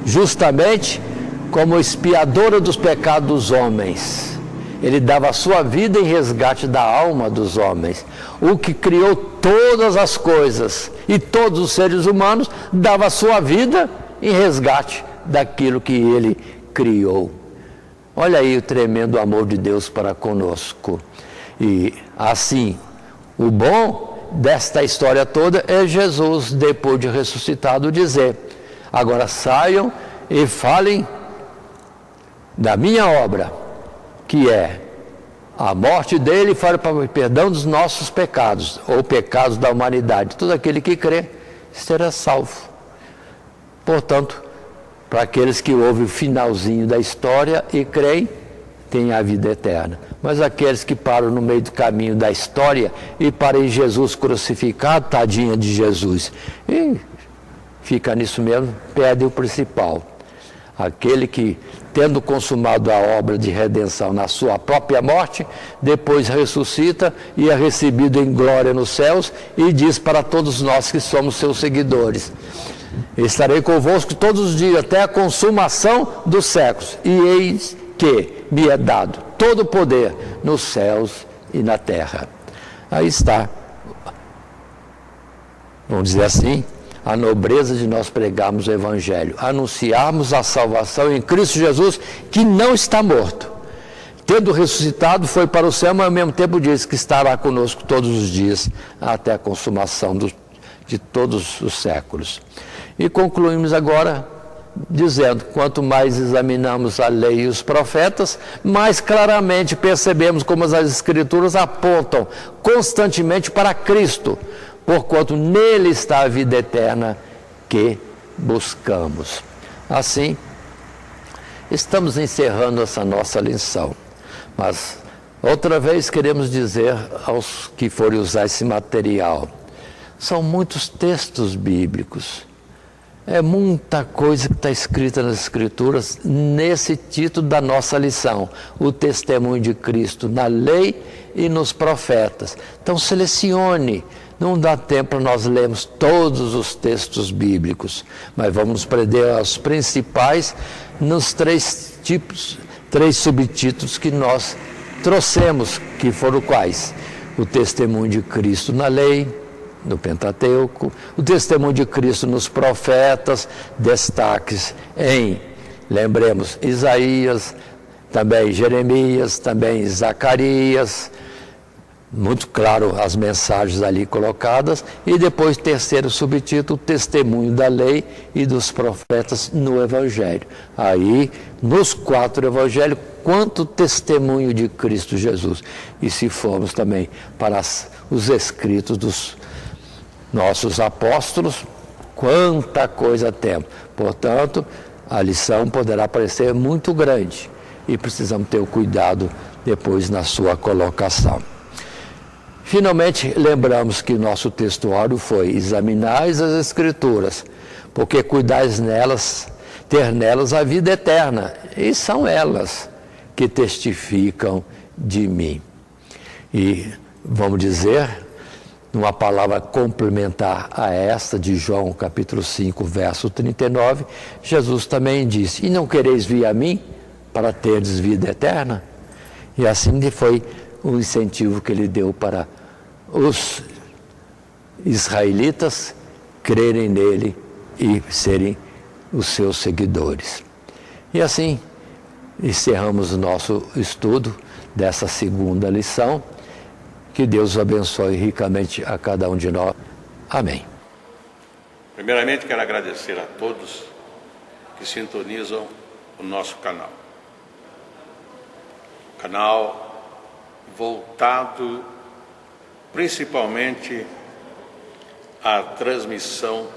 [SPEAKER 2] justamente como expiadora dos pecados dos homens. Ele dava a sua vida em resgate da alma dos homens. O que criou todas as coisas e todos os seres humanos dava a sua vida em resgate daquilo que ele criou. Olha aí o tremendo amor de Deus para conosco. E assim, o bom desta história toda é Jesus, depois de ressuscitado, dizer: agora saiam e falem da minha obra, que é a morte dele para o perdão dos nossos pecados, ou pecados da humanidade. Todo aquele que crê será salvo. Portanto, para aqueles que ouvem o finalzinho da história e creem, têm a vida eterna. Mas aqueles que param no meio do caminho da história e param em Jesus crucificado, tadinha de Jesus, e fica nisso mesmo, perde o principal. Aquele que, tendo consumado a obra de redenção na sua própria morte, depois ressuscita e é recebido em glória nos céus, e diz para todos nós que somos seus seguidores: estarei convosco todos os dias até a consumação dos séculos, e eis que me é dado todo o poder nos céus e na terra. Aí está, vamos dizer assim, a nobreza de nós pregarmos o Evangelho, anunciarmos a salvação em Cristo Jesus, que não está morto. Tendo ressuscitado, foi para o céu, mas ao mesmo tempo diz que estará conosco todos os dias, até a consumação de todos os séculos. E concluímos agora dizendo, quanto mais examinamos a lei e os profetas, mais claramente percebemos como as Escrituras apontam constantemente para Cristo, porquanto nele está a vida eterna que buscamos. Assim, estamos encerrando essa nossa lição, mas outra vez queremos dizer aos que forem usar esse material, são muitos textos bíblicos, é muita coisa que está escrita nas Escrituras nesse título da nossa lição, o testemunho de Cristo na lei e nos profetas. Então selecione, não dá tempo para nós lermos todos os textos bíblicos, mas vamos nos prender aos principais nos três subtítulos que nós trouxemos, que foram quais? O testemunho de Cristo na lei, no Pentateuco, o testemunho de Cristo nos profetas, destaques em, lembremos, Isaías, também Jeremias, também Zacarias, muito claro as mensagens ali colocadas, e depois terceiro subtítulo, testemunho da lei e dos profetas no Evangelho. Aí, nos 4 Evangelhos, quanto testemunho de Cristo Jesus. E se formos também para os escritos dos nossos apóstolos, quanta coisa temos. Portanto, a lição poderá parecer muito grande e precisamos ter o cuidado depois na sua colocação. Finalmente, lembramos que nosso textuário foi: examinais as Escrituras, porque cuidais nelas, ter nelas a vida eterna, e são elas que testificam de mim. E vamos dizer, numa palavra complementar a esta de João capítulo 5, verso 39, Jesus também disse: e não quereis vir a mim para terdes vida eterna? E assim foi o incentivo que ele deu para os israelitas crerem nele e serem os seus seguidores. E assim encerramos o nosso estudo dessa segunda lição. Que Deus abençoe ricamente a cada um de nós. Amém.
[SPEAKER 1] Primeiramente, quero agradecer a todos que sintonizam o nosso canal. Canal voltado principalmente à transmissão,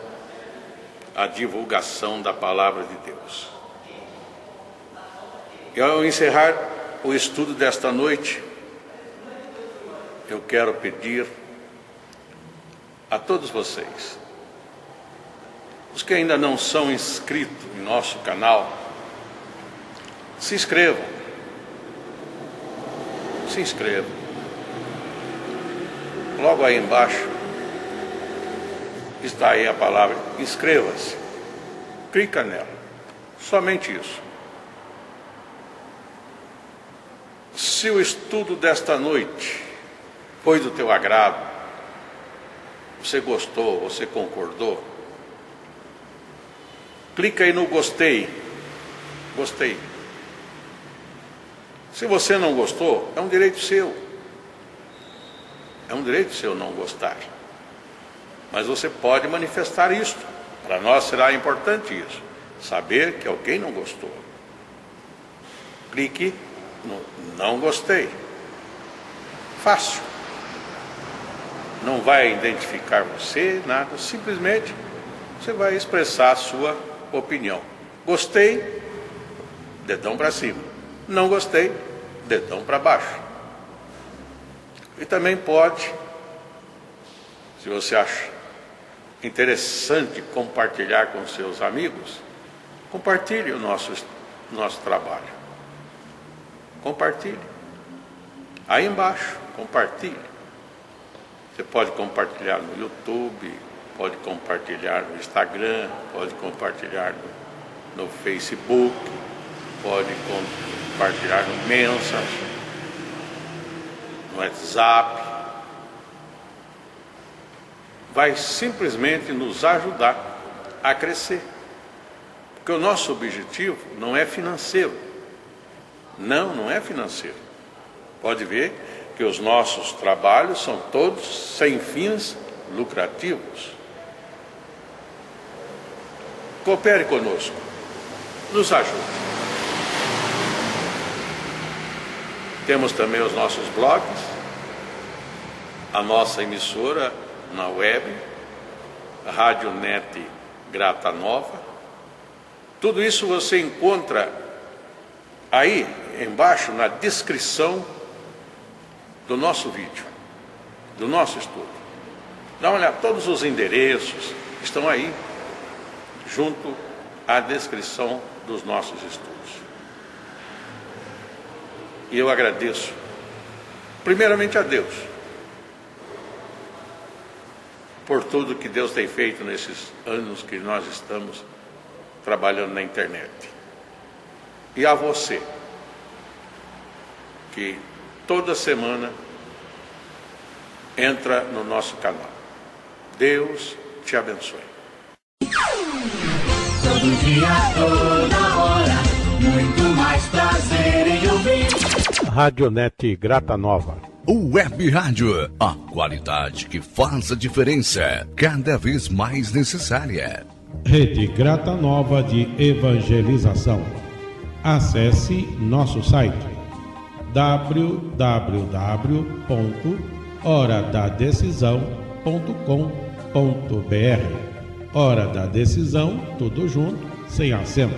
[SPEAKER 1] à divulgação da Palavra de Deus. E ao encerrar o estudo desta noite, eu quero pedir a todos vocês, os que ainda não são inscritos em nosso canal, se inscrevam. Se inscrevam. Logo aí embaixo está aí a palavra inscreva-se. Clica nela. Somente isso. Se o estudo desta noite foi do teu agrado, você gostou, você concordou, clica aí no gostei. Gostei. Se você não gostou, é um direito seu. É um direito seu não gostar. Mas você pode manifestar isso. Para nós será importante isso. Saber que alguém não gostou. Clique no não gostei. Fácil. Não vai identificar você, nada. Simplesmente você vai expressar a sua opinião. Gostei, dedão para cima. Não gostei, dedão para baixo. E também pode, se você acha interessante compartilhar com seus amigos, compartilhe o nosso trabalho. Compartilhe. Aí embaixo, compartilhe. Você pode compartilhar no YouTube, pode compartilhar no Instagram, pode compartilhar no Facebook, pode compartilhar no Messenger, no WhatsApp. vai simplesmente nos ajudar a crescer. Porque o nosso objetivo não é financeiro. Não é financeiro. Pode ver que os nossos trabalhos são todos sem fins lucrativos. Coopere conosco, nos ajude. Temos também os nossos blogs, a nossa emissora na web, a Rádio Net Grata Nova. Tudo isso você encontra aí embaixo na descrição do nosso vídeo, do nosso estudo. Dá uma olhada, todos os endereços estão aí, junto à descrição dos nossos estudos. E eu agradeço, primeiramente a Deus, por tudo que Deus tem feito nesses anos que nós estamos trabalhando na internet. E a você, que toda semana entra no nosso canal. Deus te abençoe.
[SPEAKER 3] Todo dia, toda hora, muito mais prazer em ouvir.
[SPEAKER 1] Radionet Grata Nova.
[SPEAKER 4] Web Rádio, a qualidade que faz a diferença, cada vez mais necessária.
[SPEAKER 5] Rede Grata Nova de Evangelização. Acesse nosso site www.horadadecisão.com.br. Hora da Decisão, tudo junto, sem acento.